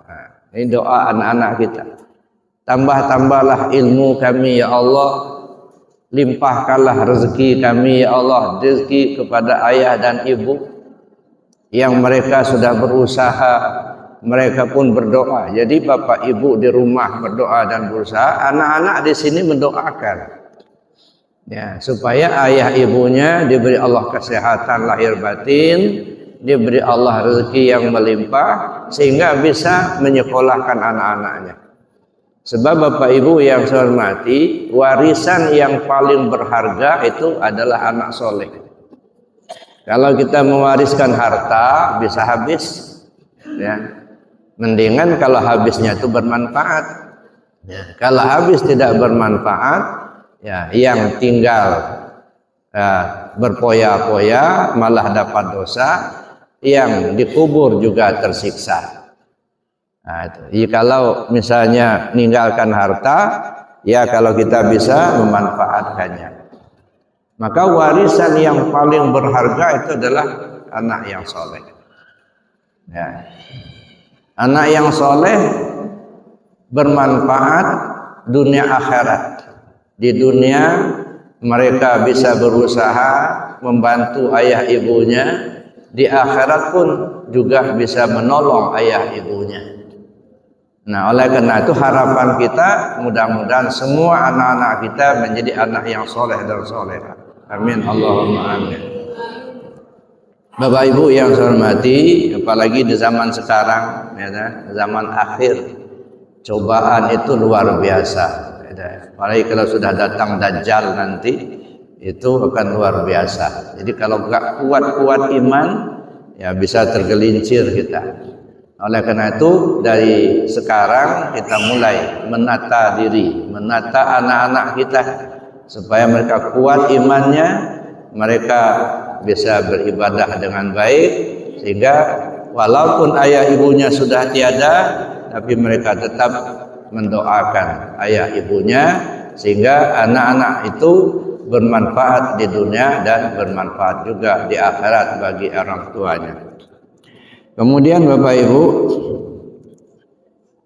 Nah, ini doa anak-anak kita. Tambahlah ilmu kami ya Allah. Limpahkanlah rezeki kami ya Allah. Rezeki kepada ayah dan ibu yang mereka sudah berusaha. Mereka pun berdoa. Jadi bapak ibu di rumah berdoa dan berusaha, anak-anak di sini mendoakan. Ya, supaya ayah ibunya diberi Allah kesehatan lahir batin, diberi Allah rezeki yang melimpah sehingga bisa menyekolahkan anak-anaknya. Sebab bapak ibu yang saya hormati, warisan yang paling berharga itu adalah anak soleh. Kalau kita mewariskan harta bisa habis, ya. Mendingan kalau habisnya itu bermanfaat. Ya, kalau habis tidak bermanfaat, ya yang tinggal berpoya-poya malah dapat dosa, yang dikubur juga tersiksa. Nah, itu. Kalau misalnya meninggalkan harta, ya kalau kita bisa memanfaatkannya. Maka warisan yang paling berharga itu adalah anak yang soleh. Ya. Anak yang soleh bermanfaat dunia akhirat. Di dunia mereka bisa berusaha membantu ayah ibunya, di akhirat pun juga bisa menolong ayah ibunya. Nah, oleh karena itu harapan kita mudah-mudahan semua anak-anak kita menjadi anak yang soleh dan solehah. Amin Allahumma amin. Bapak Ibu yang saya hormati, apalagi di zaman sekarang, ya, zaman akhir, cobaan itu luar biasa. Ya, apalagi kalau sudah datang Dajjal nanti, itu akan luar biasa. Jadi kalau nggak kuat-kuat iman, ya bisa tergelincir kita. Oleh karena itu dari sekarang kita mulai menata diri, menata anak-anak kita supaya mereka kuat imannya, mereka bisa beribadah dengan baik, sehingga walaupun ayah ibunya sudah tiada, tapi mereka tetap mendoakan ayah ibunya, sehingga anak-anak itu bermanfaat di dunia dan bermanfaat juga di akhirat bagi orang tuanya. Kemudian Bapak Ibu,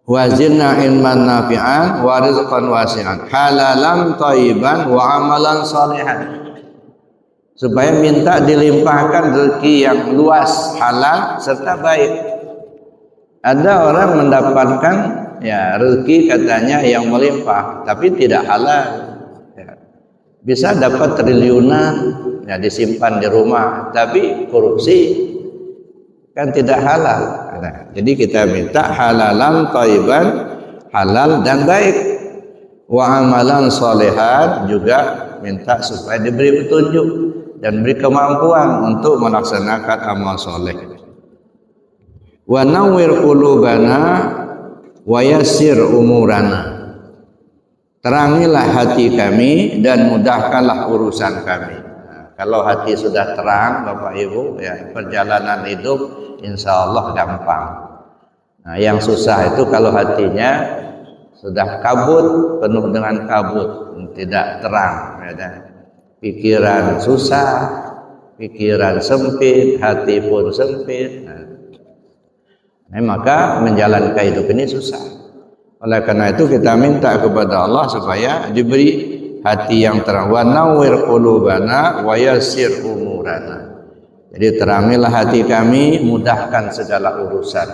wazirna ilman nafi'an wa rizqan wasi'an halalan thayyiban wa amalan salihan. Supaya minta dilimpahkan rezeki yang luas, halal serta baik. Ada orang mendapatkan ya rezeki katanya yang melimpah, tapi tidak halal. Ya. Bisa dapat triliunan, ya disimpan di rumah, tapi korupsi kan tidak halal. Nah, jadi kita minta halalan thayyiban, halal dan baik. Wa amalan sholihan, juga minta supaya diberi petunjuk dan beri kemampuan untuk melaksanakan amal soleh. Wa nawwir qulubana wa yassir umurana. Terangilah hati kami dan mudahkanlah urusan kami. Nah, kalau hati sudah terang Bapak Ibu, ya perjalanan hidup insya Allah gampang. Nah, yang susah itu kalau hatinya sudah kabut, penuh dengan kabut, tidak terang, ya. Pikiran susah, pikiran sempit, hati pun sempit. Nah, maka menjalankan hidup ini susah. Oleh karena itu kita minta kepada Allah supaya diberi hati yang terang. Wa nawwir qulubana wa yassir umurana. Jadi terangilah hati kami, mudahkan segala urusan.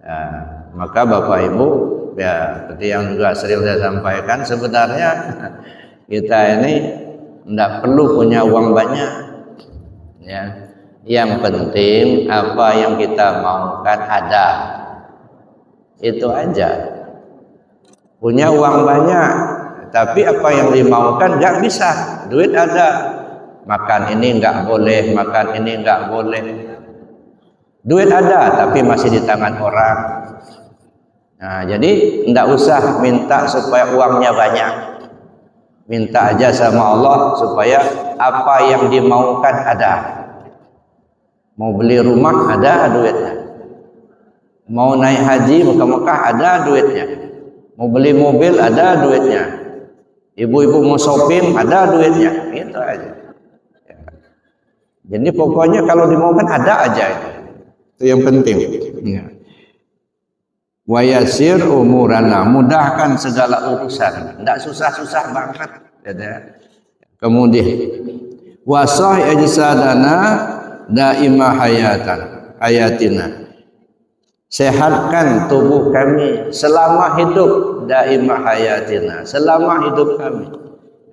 Nah, maka Bapak Ibu, ya seperti yang juga sering saya sampaikan, sebenarnya kita ini tidak perlu punya uang banyak, ya. Yang penting apa yang kita maukan ada, itu aja. Punya uang banyak, tapi apa yang dimaukan nggak bisa. Duit ada, makan ini nggak boleh, makan ini nggak boleh. Duit ada, tapi masih di tangan orang. Nah, jadi tidak usah minta supaya uangnya banyak. Minta aja sama Allah supaya apa yang dimaukan ada. Mau beli rumah ada duitnya. Mau naik haji ke Mekah ada duitnya. Mau beli mobil ada duitnya. Ibu-ibu mau shopping ada duitnya. Gitu aja. Jadi pokoknya kalau dimaukan ada aja itu. Itu yang penting. Ya. Wa yassir umurana, mudahkan segala urusan, tidak susah-susah banget. Kemudian wasah ajsadana daima hayatina, sehatkan tubuh kami selama hidup, daima hayatina, selama hidup kami.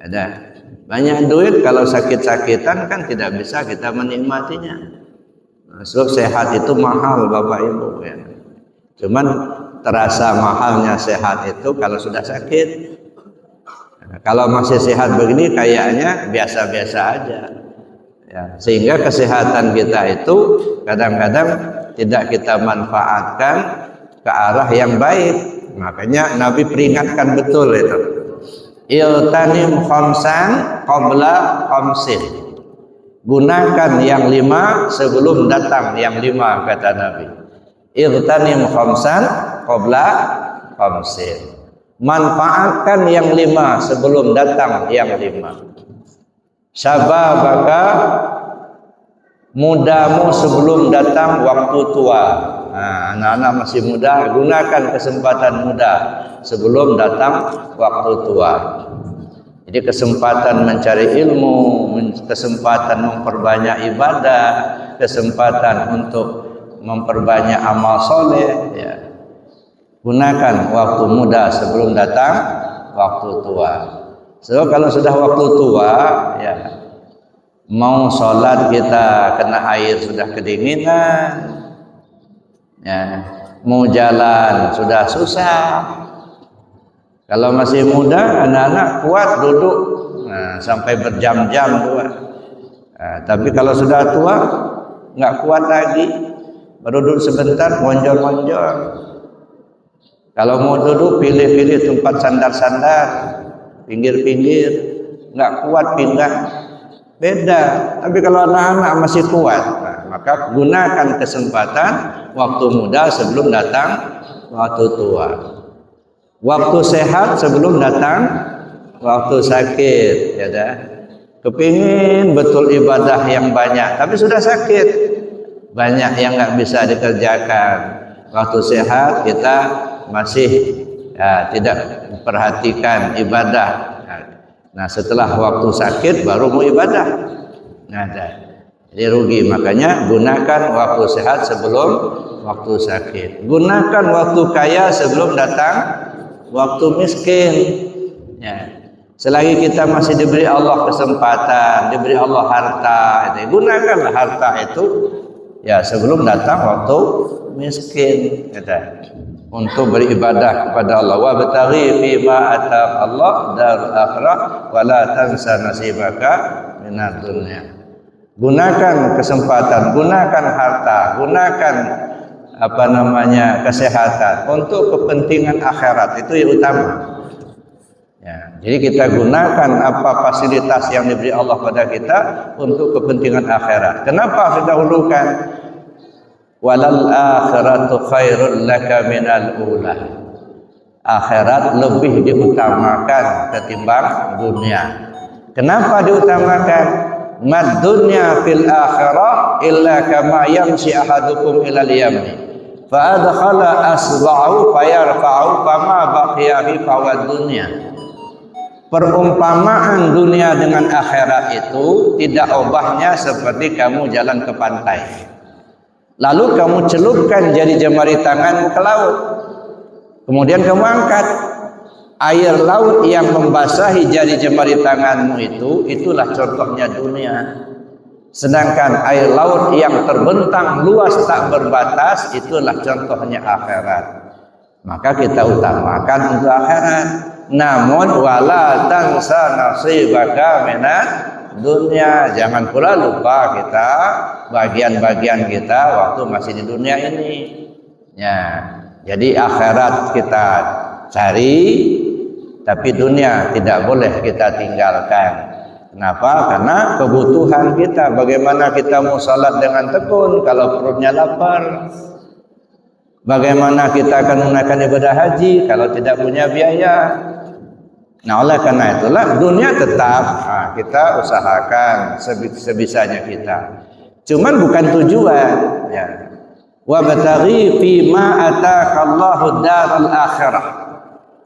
Ada banyak duit, kalau sakit-sakitan kan tidak bisa kita menikmatinya. Sebab sehat itu mahal Bapak Ibu, ya. Cuman terasa mahalnya sehat itu kalau sudah sakit. Kalau masih sehat begini kayaknya biasa-biasa aja, ya. Sehingga kesehatan kita itu kadang-kadang tidak kita manfaatkan ke arah yang baik. Makanya Nabi peringatkan betul itu. Iltanim khamsan qabla khamsin. Gunakan yang 5 sebelum datang yang 5, kata Nabi. Igtanim khamsan qabla khamsin. Manfaatkan yang 5 sebelum datang yang 5. Syababaka, mudamu sebelum datang waktu tua. Nah, anak-anak masih muda, gunakan kesempatan muda sebelum datang waktu tua. Jadi kesempatan mencari ilmu, kesempatan memperbanyak ibadah, kesempatan untuk memperbanyak amal soleh, ya. Gunakan waktu muda sebelum datang waktu tua. So kalau sudah waktu tua, ya, mau sholat kita kena air sudah kedinginan, ya, mau jalan sudah susah. Kalau masih muda, anak-anak kuat duduk, nah, sampai berjam-jam kuat. Nah, tapi kalau sudah tua, nggak kuat lagi, baru duduk sebentar, monjol-monjol. Kalau mau duduk, pilih-pilih tempat sandar-sandar, pinggir-pinggir, nggak kuat pinggang. Beda. Tapi kalau anak-anak masih kuat, nah, maka gunakan kesempatan waktu muda sebelum datang waktu tua. Waktu sehat sebelum datang waktu sakit, ya dah. Kepingin betul ibadah yang banyak, tapi sudah sakit, banyak yang nggak bisa dikerjakan. Waktu sehat kita masih, ya, tidak memperhatikan ibadah. Nah, setelah waktu sakit baru mau ibadah. Nah, jadi rugi. Makanya gunakan waktu sehat sebelum waktu sakit. Gunakan waktu kaya sebelum datang waktu miskin. Ya. Selagi kita masih diberi Allah kesempatan, diberi Allah harta, gunakanlah harta itu, ya, sebelum datang waktu miskin, untuk beribadah kepada Allah. Wa bataghi fi ma ataq Allah darul akhirah wa la tansa nasibaka minad dunya. Gunakan kesempatan, gunakan harta, gunakan kesehatan untuk kepentingan akhirat, itu yang utama. Ya, jadi kita gunakan apa fasilitas yang diberi Allah pada kita untuk kepentingan akhirat. Kenapa didahulukan? Walal akhiratu khairul laka minal ula. Akhirat lebih diutamakan ketimbang dunia. Kenapa diutamakan? Mad dunya fil akhirah illa kama yamshi ahadukum ilal yamin fa adkhala asba'u fayarfa'u fama baqiya fi fawad dunya. Perumpamaan dunia dengan akhirat itu tidak ubahnya seperti kamu jalan ke pantai, lalu kamu celupkan jari jemari tanganmu ke laut, kemudian kamu angkat air laut yang membasahi jari jemari tanganmu itu, itulah contohnya dunia. Sedangkan air laut yang terbentang luas tak berbatas, itulah contohnya akhirat. Maka kita utamakan untuk akhirat. Namun wala tansa nasibaka minad dunia. Jangan pula lupa kita bagian-bagian kita waktu masih di dunia ini. Ya, jadi akhirat kita cari, tapi dunia tidak boleh kita tinggalkan. Kenapa? Karena kebutuhan kita. Bagaimana kita mau salat dengan tekun kalau perutnya lapar? Bagaimana kita akan menunaikan ibadah haji kalau tidak punya biaya? Nah, oleh karena itulah dunia tetap kita usahakan sebisanya kita. Cuman bukan tujuan. Ya. Wa bataghi fi ma ataqallahu darul akhirah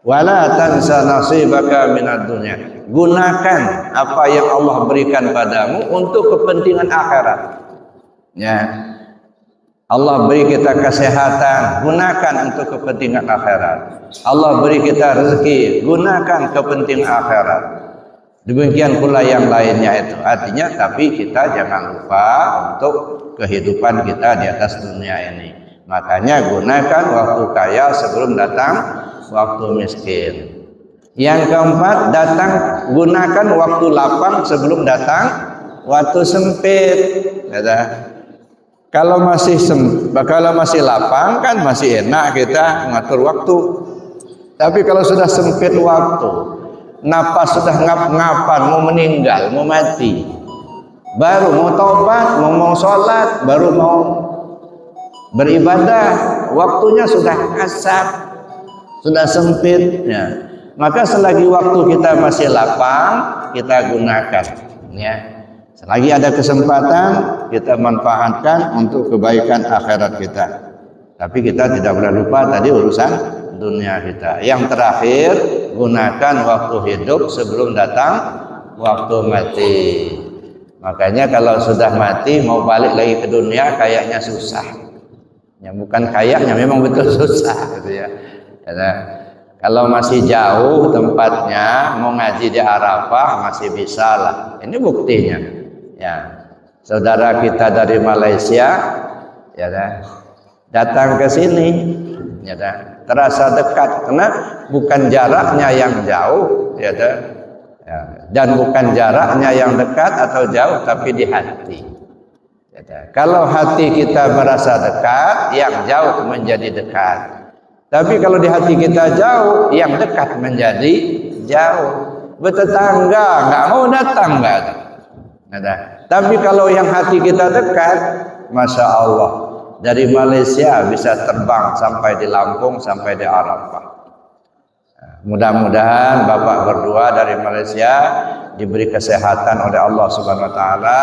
wala tansa nasibaka minad dunya. Gunakan apa yang Allah berikan padamu untuk kepentingan akhirat. Ya. Allah beri kita kesehatan, gunakan untuk kepentingan akhirat. Allah beri kita rezeki, gunakan kepentingan akhirat. Demikian pula yang lainnya itu. Artinya tapi kita jangan lupa untuk kehidupan kita di atas dunia ini. Makanya gunakan waktu kaya sebelum datang waktu miskin. Yang keempat, gunakan waktu lapang sebelum datang waktu sempit. Kalau masih lapang kan masih enak kita mengatur waktu. Tapi kalau sudah sempit waktu, napas sudah ngap-ngapan, mau meninggal, mau mati, baru mau taubat, mau sholat, baru mau beribadah, waktunya sudah kasar, sudah sempit. Ya. Maka selagi waktu kita masih lapang, kita gunakan. Ya. Selagi ada kesempatan, kita manfaatkan untuk kebaikan akhirat kita. Tapi kita tidak boleh lupa tadi urusan dunia kita. Yang terakhir, gunakan waktu hidup sebelum datang waktu mati. Makanya kalau sudah mati mau balik lagi ke dunia kayaknya susah. Ya bukan kayaknya, memang betul susah gitu ya. Karena kalau masih jauh tempatnya, mau ngaji di Arafah masih bisa lah. Ini buktinya. Ya, saudara kita dari Malaysia, ya datang ke sini, ya terasa dekat karena bukan jaraknya yang jauh, ya. Dan bukan jaraknya yang dekat atau jauh, tapi di hati. Kalau hati kita merasa dekat, yang jauh menjadi dekat. Tapi kalau di hati kita jauh, yang dekat menjadi jauh. Bertetangga nggak mau datang, nggak ada. Tapi kalau yang hati kita dekat, masya Allah, dari Malaysia bisa terbang sampai di Lampung, sampai di Arafah. Mudah-mudahan Bapak berdua dari Malaysia diberi kesehatan oleh Allah Subhanahu wa taala,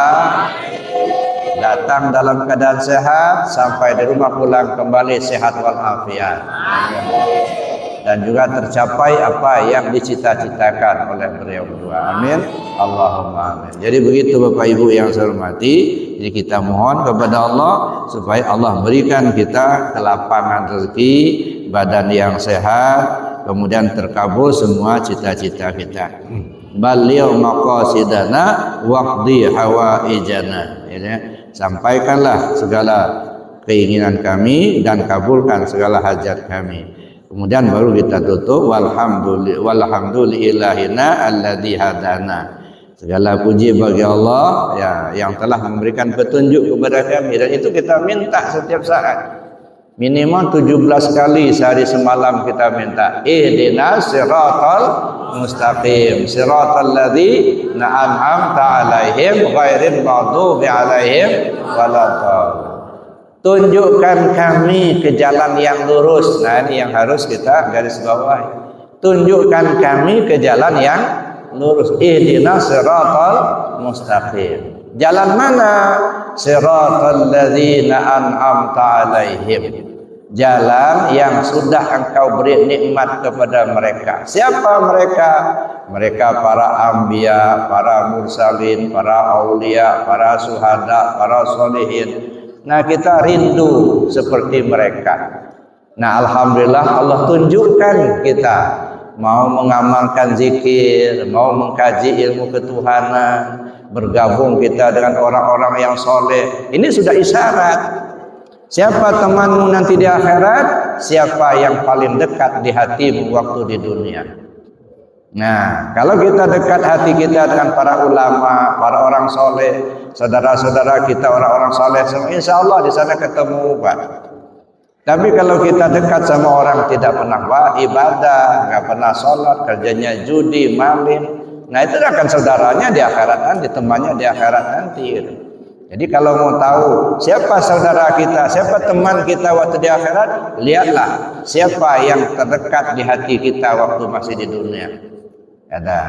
datang dalam keadaan sehat, sampai di rumah pulang kembali sehat walafiat, dan juga tercapai apa yang dicita-citakan oleh beliau berdua. Amin. Allahumma amin. Jadi begitu Bapak Ibu yang saya hormati, jadi kita mohon kepada Allah supaya Allah berikan kita kelapangan rezeki, badan yang sehat, kemudian terkabul semua cita-cita kita. Baligh maqasidana waqdi hawaijana. Ya, sampaikanlah segala keinginan kami dan kabulkan segala hajat kami. Kemudian baru kita tutup walhamdulillahina alladzi hadana. Segala puji bagi Allah ya yang telah memberikan petunjuk kepada kami, dan itu kita minta setiap saat. Minimal 17 kali sehari semalam kita minta ihdinas siratal mustaqim siratal ladzina an'amta 'alaihim ghairil maghdubi 'alaihim waladdallin. Tunjukkan kami ke jalan yang lurus. Nah, ini yang harus kita garis bawahi. Tunjukkan kami ke jalan yang lurus. Ihdinas siratal mustaqim. Jalan mana? Siratal ladzina an'amta 'alaihim. Jalan yang sudah engkau beri nikmat kepada mereka. Siapa mereka? Mereka para anbiya, para mursalin, para aulia, para syuhada, para sholihin. Nah, kita rindu seperti mereka. Nah, alhamdulillah Allah tunjukkan kita mau mengamalkan zikir, mau mengkaji ilmu ketuhanan, bergabung kita dengan orang-orang yang soleh. Ini sudah isyarat. Siapa temanmu nanti di akhirat? Siapa yang paling dekat di hatimu waktu di dunia? Nah, kalau kita dekat hati kita dengan para ulama, para orang soleh, saudara-saudara kita orang-orang soleh, insya Allah di sana ketemu Pak. Tapi kalau kita dekat sama orang tidak pernah ibadah, nggak pernah sholat, kerjanya judi, maling, nah itu akan saudaranya di akhirat nanti, temannya di akhirat nanti. Gitu. Jadi kalau mau tahu siapa saudara kita, siapa teman kita waktu di akhirat, lihatlah siapa yang terdekat di hati kita waktu masih di dunia. Ada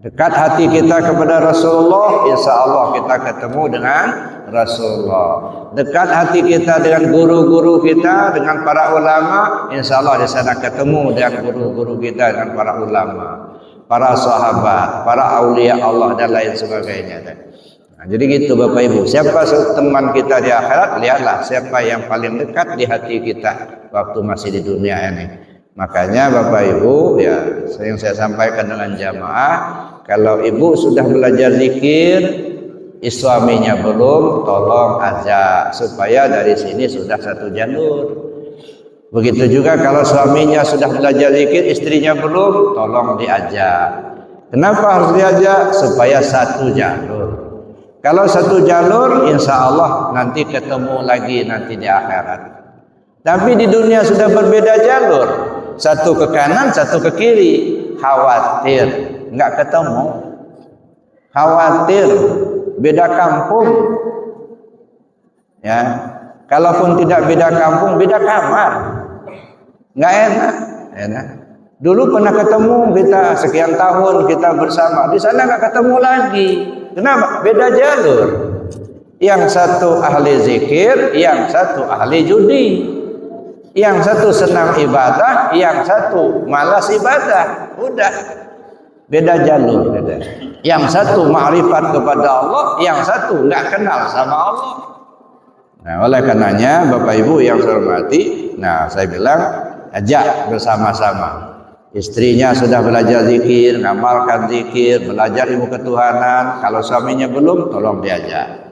dekat hati kita kepada Rasulullah, insya Allah kita ketemu dengan Rasulullah. Dekat hati kita dengan guru-guru kita, dengan para ulama, insya Allah di sana ketemu dengan guru-guru kita, dengan para ulama, para sahabat, para aulia Allah dan lain sebagainya. Nah, jadi gitu Bapak Ibu, siapa teman kita di akhirat, lihatlah siapa yang paling dekat di hati kita waktu masih di dunia ini. Makanya Bapak Ibu, ya yang saya sampaikan dengan jamaah, kalau ibu sudah belajar zikir, suaminya belum, tolong ajak supaya dari sini sudah satu jalur. Begitu juga kalau suaminya sudah belajar zikir, istrinya belum, tolong diajak. Kenapa harus diajak? Supaya satu jalur. Kalau satu jalur, insya Allah nanti ketemu lagi nanti di akhirat. Tapi di dunia sudah berbeda jalur. Satu ke kanan, satu ke kiri. Khawatir nggak ketemu. Khawatir beda kampung. Ya, kalaupun tidak beda kampung, beda kamar. Nggak enak. Enak. Dulu pernah ketemu kita sekian tahun kita bersama, di sana nggak ketemu lagi. Kenapa? Beda jalur. Yang satu ahli zikir, yang satu ahli judi. Yang satu senang ibadah, yang satu malas ibadah. Udah. Beda jalur. Beda. Yang satu ma'rifat kepada Allah, yang satu nggak kenal sama Allah. Nah, oleh karenanya Bapak Ibu yang saya hormati, nah saya bilang ajak bersama-sama. Istrinya sudah belajar zikir, ngamalkan zikir, belajar ilmu ketuhanan. Kalau suaminya belum, tolong diajak.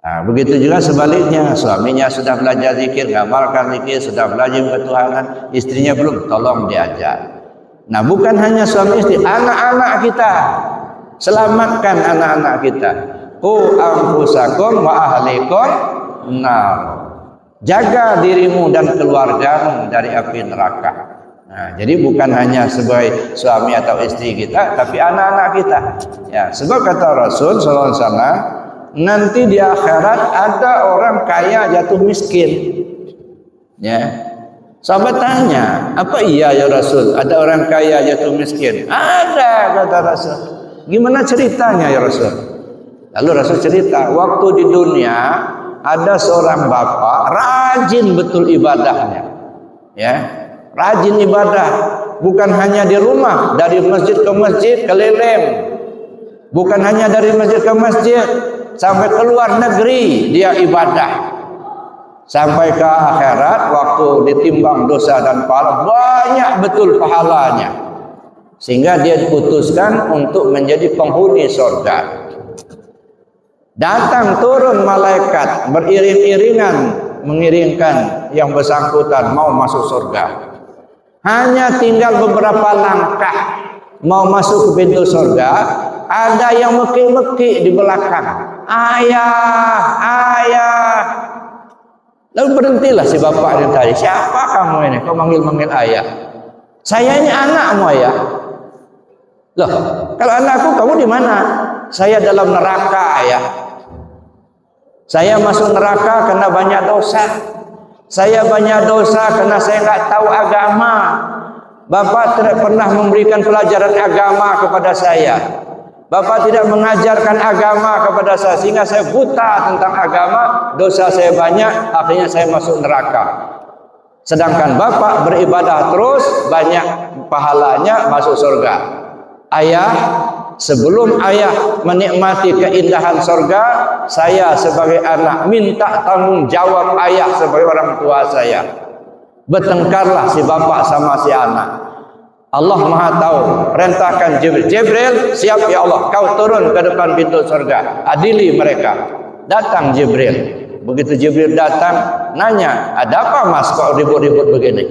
Nah, begitu juga sebaliknya, suaminya sudah belajar zikir, ngamalkan zikir, sudah belajar ilmu ketuhanan, istrinya belum, tolong diajak. Nah, bukan hanya suami istri, anak-anak kita. Selamatkan anak-anak kita. Qu anfusakum wa ahlikum nar. Jaga dirimu dan keluargamu dari api neraka. Nah, jadi bukan hanya sebagai suami atau istri kita, tapi anak-anak kita. Ya, sebab kata Rasul sallallahu alaihi wasallam, nanti di akhirat ada orang kaya jatuh miskin. Ya. Sahabat tanya, apa iya ya Rasul? Ada orang kaya jatuh miskin? Ada, kata Rasul. Gimana ceritanya ya Rasul? Lalu Rasul cerita, waktu di dunia ada seorang bapak rajin betul ibadahnya. Ya. Rajin ibadah, bukan hanya di rumah, dari masjid ke masjid keliling. Bukan hanya dari masjid ke masjid, sampai ke luar negeri dia ibadah. Sampai ke akhirat waktu ditimbang dosa dan pahala banyak betul pahalanya. Sehingga dia diputuskan untuk menjadi penghuni surga. Datang turun malaikat beriring-iringan mengiringkan yang bersangkutan mau masuk surga. Hanya tinggal beberapa langkah mau masuk ke pintu surga, ada yang meki-meki di belakang. Ayah, ayah. Lalu berhentilah si bapak yang tadi. Siapa kamu ini? Kau manggil-manggil ayah. Saya ini anakmu, ayah. Loh, kalau anakku kamu di mana? Saya dalam neraka, ayah. Saya masuk neraka karena banyak dosa. Saya banyak dosa karena saya nggak tahu agama. Bapak tidak pernah memberikan pelajaran agama kepada saya. Bapak tidak mengajarkan agama kepada saya sehingga saya buta tentang agama. Dosa saya banyak, akhirnya saya masuk neraka. Sedangkan Bapak beribadah terus, banyak pahalanya masuk surga. Ayah, sebelum ayah menikmati keindahan surga, saya sebagai anak minta tanggung jawab ayah sebagai orang tua saya. Bertengkarlah si bapak sama si anak. Allah Maha tahu. Perintahkan Jibril. Jibril, siap ya Allah, kau turun ke depan pintu surga. Adili mereka. Datang Jibril. Begitu Jibril datang, nanya, ada apa mas kok ribut-ribut begini?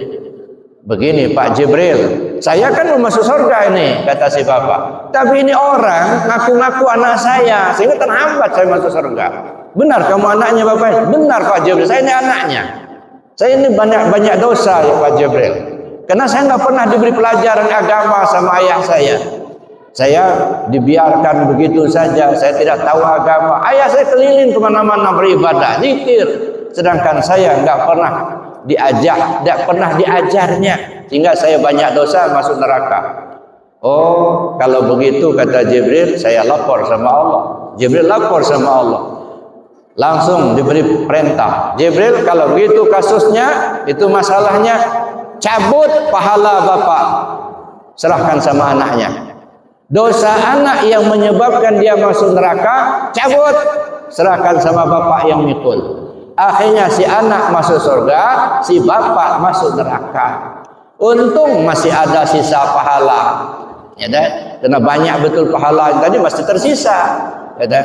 Begini Pak Jibril, saya kan mau masuk surga ini, kata si bapak. Tapi ini orang ngaku-ngaku anak saya, sehingga terhambat saya masuk surga. Benar kamu anaknya bapak? Benar Pak Jibril, saya ini anaknya. Saya ini banyak dosa ya Pak Jibril. Karena saya nggak pernah diberi pelajaran agama sama ayah saya. Saya dibiarkan begitu saja, saya tidak tahu agama. Ayah saya keliling kemana-mana beribadah, zikir. Sedangkan saya nggak pernah diajak, tidak pernah diajarnya, sehingga saya banyak dosa masuk neraka. Oh, kalau begitu kata Jibril, saya lapor sama Allah. Jibril lapor sama Allah. Langsung diberi perintah. Jibril, kalau begitu kasusnya, itu masalahnya, cabut pahala bapak, serahkan sama anaknya. Dosa anak yang menyebabkan dia masuk neraka, cabut, serahkan sama bapak yang mikul. Akhirnya si anak masuk surga, si bapak masuk neraka. Untung masih ada sisa pahala. Ya dah, karena banyak betul pahala tadi masih tersisa. Ya dah.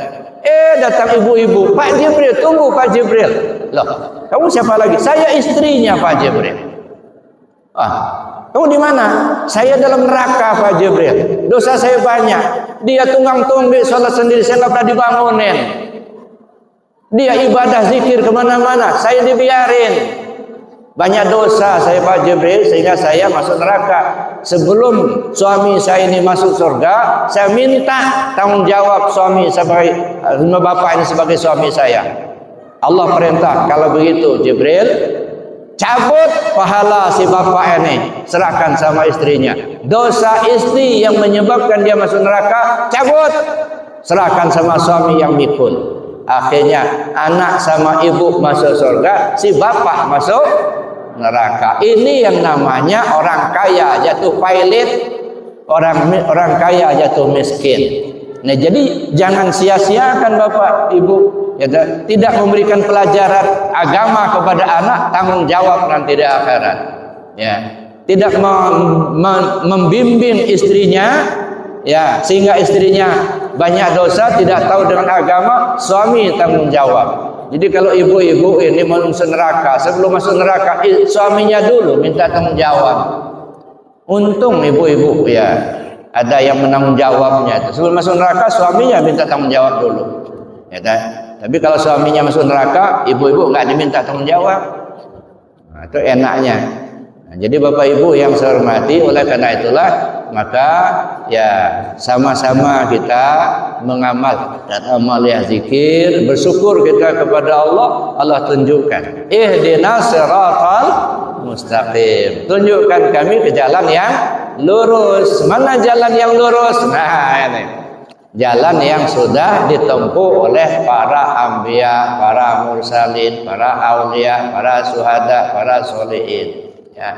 Datang ibu-ibu, Pak Jibril, tunggu Pak Jibril. Loh, kamu siapa lagi? Saya istrinya Pak Jibril. Kamu di mana? Saya dalam neraka Pak Jibril. Dosa saya banyak. Dia tunggang-tunggik sholat sendiri, saya nggak pernah dibangunin. Dia ibadah zikir kemana-mana, saya dibiarin. Banyak dosa saya Pak Jibril sehingga saya masuk neraka. Sebelum suami saya ini masuk surga, saya minta tanggung jawab suami sebagai bapak ini sebagai suami saya. Allah perintah, kalau begitu Jibril, cabut pahala si bapak ini, serahkan sama istrinya. Dosa istri yang menyebabkan dia masuk neraka, cabut, serahkan sama suami yang mikul. Akhirnya anak sama ibu masuk surga, si bapak masuk neraka. Ini yang namanya orang kaya jatuh pailit, orang kaya jatuh miskin. Nah, jadi jangan sia-siakan bapak ibu, ya, tidak memberikan pelajaran agama kepada anak, tanggung jawab nanti di akhirat. Ya, tidak membimbing istrinya, ya, sehingga istrinya banyak dosa, tidak tahu dengan agama, suami tanggung jawab. Jadi kalau ibu-ibu ini masuk neraka, sebelum masuk neraka suaminya dulu minta tanggung jawab. Untung ibu-ibu ya ada yang menanggung jawabnya. Sebelum masuk neraka suaminya minta tanggung jawab dulu. Ya, tapi kalau suaminya masuk neraka, ibu-ibu nggak diminta tanggung jawab. Nah, itu enaknya. Nah, jadi Bapak Ibu yang saya hormati, oleh karena itulah maka ya sama-sama kita mengamal dan amal ya zikir, bersyukur kita kepada Allah. Allah tunjukkan, ihdinas siratal mustaqim, tunjukkan kami ke jalan yang lurus. Mana jalan yang lurus? Nah, ini jalan yang sudah ditempuh oleh para anbiya, para mursalin, para aulia, para syuhada, para sholihin. Ya.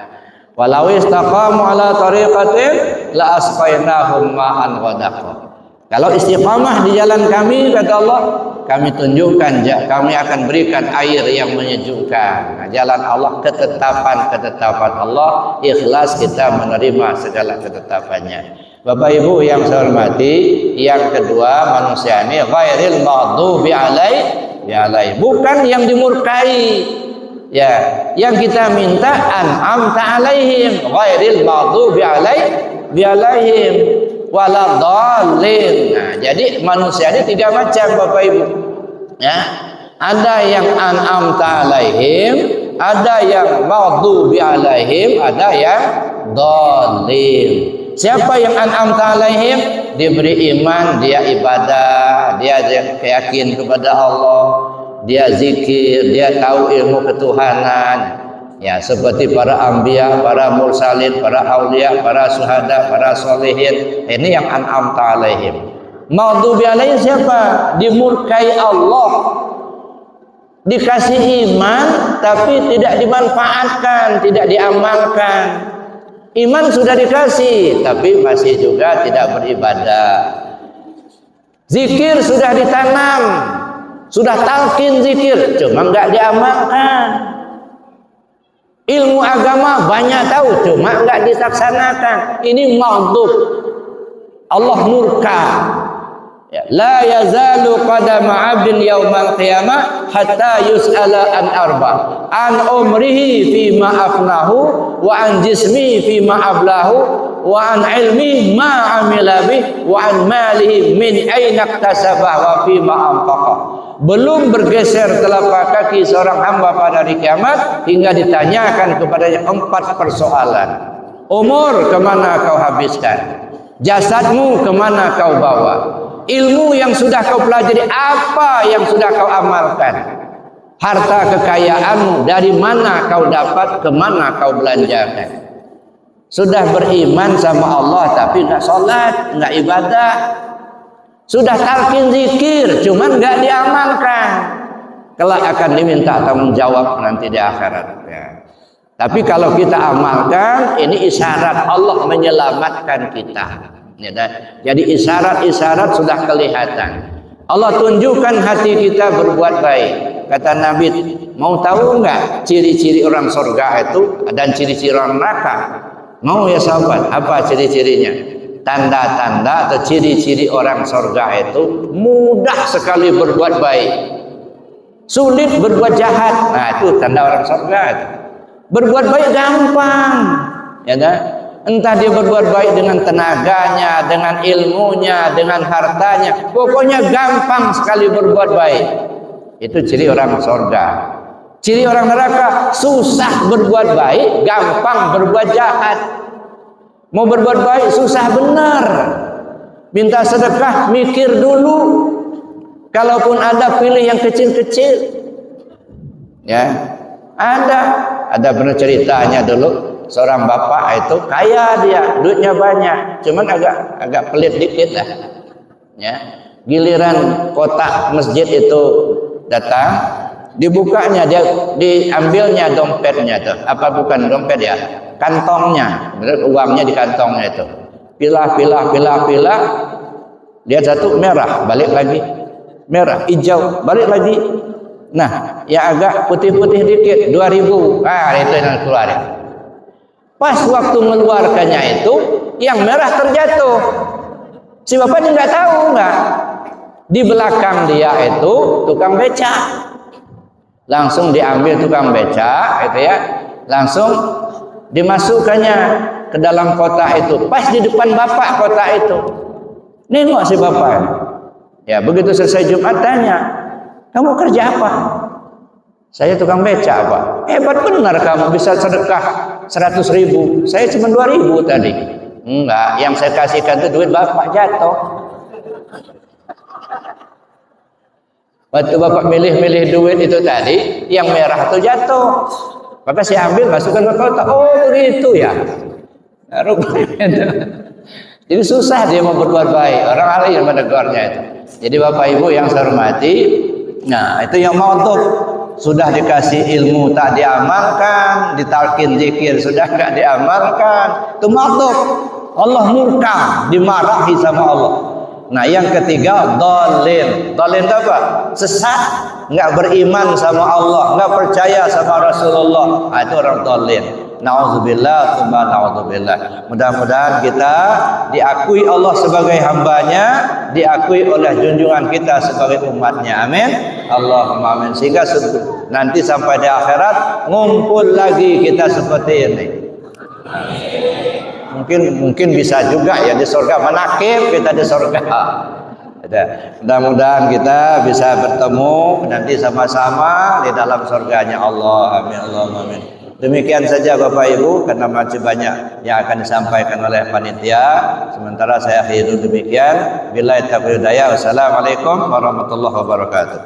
Walau istaqamu ala tariqatin la asqainahum ma'an ghadaqa. Kalau istiqamah di jalan kami, kata Allah, kami tunjukkan, kami akan berikan air yang menyejukkan. Nah, jalan Allah, ketetapan Allah, ikhlas kita menerima segala ketetapannya. Bapak Ibu yang saya hormati, yang kedua, manusia ini ghairil maghdubi alaihi, bukan yang dimurkai. Ya, yang kita minta an'amta alaihim ghairil maghdubi alaihim waladhdallin. Nah, jadi manusia ini tiga macam Bapak Ibu. Ya, ada yang an'amta alaihim, ada yang maghdubi alaihim, ada yang dhalin. Siapa yang an'amta alaihim? Diberi iman, dia ibadah, dia yakin kepada Allah, dia zikir, dia tahu ilmu ketuhanan. Ya, seperti para anbiya, para mursalin, para aulia, para syuhada, para sholihin. Ini yang an'amta alaihim. Maghdubi alaihim siapa? Dimurkai Allah. Dikasih iman tapi tidak dimanfaatkan, tidak diamalkan. Iman sudah dikasih tapi masih juga tidak beribadah. Zikir sudah ditanam, sudah talqin zikir, cuma enggak diamalkan. Ilmu agama banyak tahu, cuma enggak dilaksanakan. Ini maghdub. Allah murka. Ya, la yazalu qadama 'abdin yaumal qiyamah hatta yus'ala an arba. An umrihi fima afnahu wa an jismihi fima ablahu wa an ilmi ma amila bih wa an malihi min aina iktasabah wa fima anfaqa. Belum bergeser telapak kaki seorang hamba pada hari kiamat hingga ditanyakan kepadanya 4 persoalan. Umur kemana kau habiskan? Jasadmu kemana kau bawa? Ilmu yang sudah kau pelajari apa yang sudah kau amalkan? Harta kekayaanmu dari mana kau dapat, kemana kau belanjakan? Sudah beriman sama Allah tapi enggak sholat, enggak ibadah. Sudah talqin zikir, cuman enggak diamalkan. Kelak akan diminta tanggung jawab nanti di akhirat. Ya. Tapi kalau kita amalkan, ini isyarat Allah menyelamatkan kita. Ya, jadi isyarat-isyarat sudah kelihatan. Allah tunjukkan hati kita berbuat baik. Kata Nabi, mau tahu enggak ciri-ciri orang surga itu dan ciri-ciri orang neraka? Mau ya sahabat, apa ciri-cirinya? Tanda-tanda atau ciri-ciri orang surga itu mudah sekali berbuat baik, sulit berbuat jahat. Nah, itu tanda orang surga itu. Berbuat baik gampang, ya kan? Entah dia berbuat baik dengan tenaganya, dengan ilmunya, dengan hartanya, pokoknya gampang sekali berbuat baik. Itu ciri orang surga. Ciri orang neraka, susah berbuat baik, gampang berbuat jahat. Mau berbuat baik susah benar. Minta sedekah mikir dulu. Kalaupun ada pilih yang kecil-kecil. Ya. Ada benar ceritanya dulu, seorang bapak itu kaya dia, duitnya banyak, cuman agak pelit dikit lah. Ya. Giliran kotak masjid itu datang, dibukanya, dia diambilnya dompetnya tuh. Apa bukan dompet ya? Kantongnya, uangnya di kantongnya itu. Pilah. Dia satu merah, balik lagi. Merah, hijau, balik lagi. Nah, yang agak putih-putih dikit, 2.000. Itu yang keluarin. Pas waktu mengeluarkannya itu, yang merah terjatuh. Si bapaknya nggak tahu nggak. Di belakang dia itu tukang beca. Langsung diambil tukang beca, itu ya. Langsung dimasukkannya ke dalam kotak itu. Pas di depan bapak kotak itu. Nengok si bapak. Ya, begitu selesai Jumat tanya, kamu kerja apa? Saya tukang beca, Pak. Hebat benar kamu bisa sedekah 100.000. Saya cuma 2.000 tadi. Enggak, yang saya kasihkan itu duit bapak jatuh. Waktu bapak milih-milih duit itu tadi, yang merah itu jatuh. Bapak saya ambil, masukkan ke kotak. Oh begitu ya. Jadi susah dia mau berbuat baik. Orang lain yang menegurnya itu. Jadi bapak ibu yang saya hormati, nah itu yang mau untuk sudah dikasih ilmu tak diamalkan, ditalkin zikir sudah nggak diamalkan, itu maksud Allah murka, dimarahi sama Allah. Nah yang ketiga dolin itu apa? Sesat, nggak beriman sama Allah, nggak percaya sama Rasulullah. Nah, itu orang dolin. Nauzubillah, tsumma nauzubillah. Mudah-mudahan kita diakui Allah sebagai hambanya, diakui oleh junjungan kita sebagai umatnya. Amin. Allahumma amin. Sehingga nanti sampai di akhirat ngumpul lagi kita seperti ini. Mungkin bisa juga ya di surga, menakib kita di surga. Mudah-mudahan kita bisa bertemu nanti sama-sama di dalam surganya Allah. Amin. Allahumma amin. Demikian saja Bapak Ibu, karena masih banyak yang akan disampaikan oleh panitia. Sementara saya akhiri demikian. Billahi taufiq wal hidayah. Wassalamualaikum warahmatullahi wabarakatuh.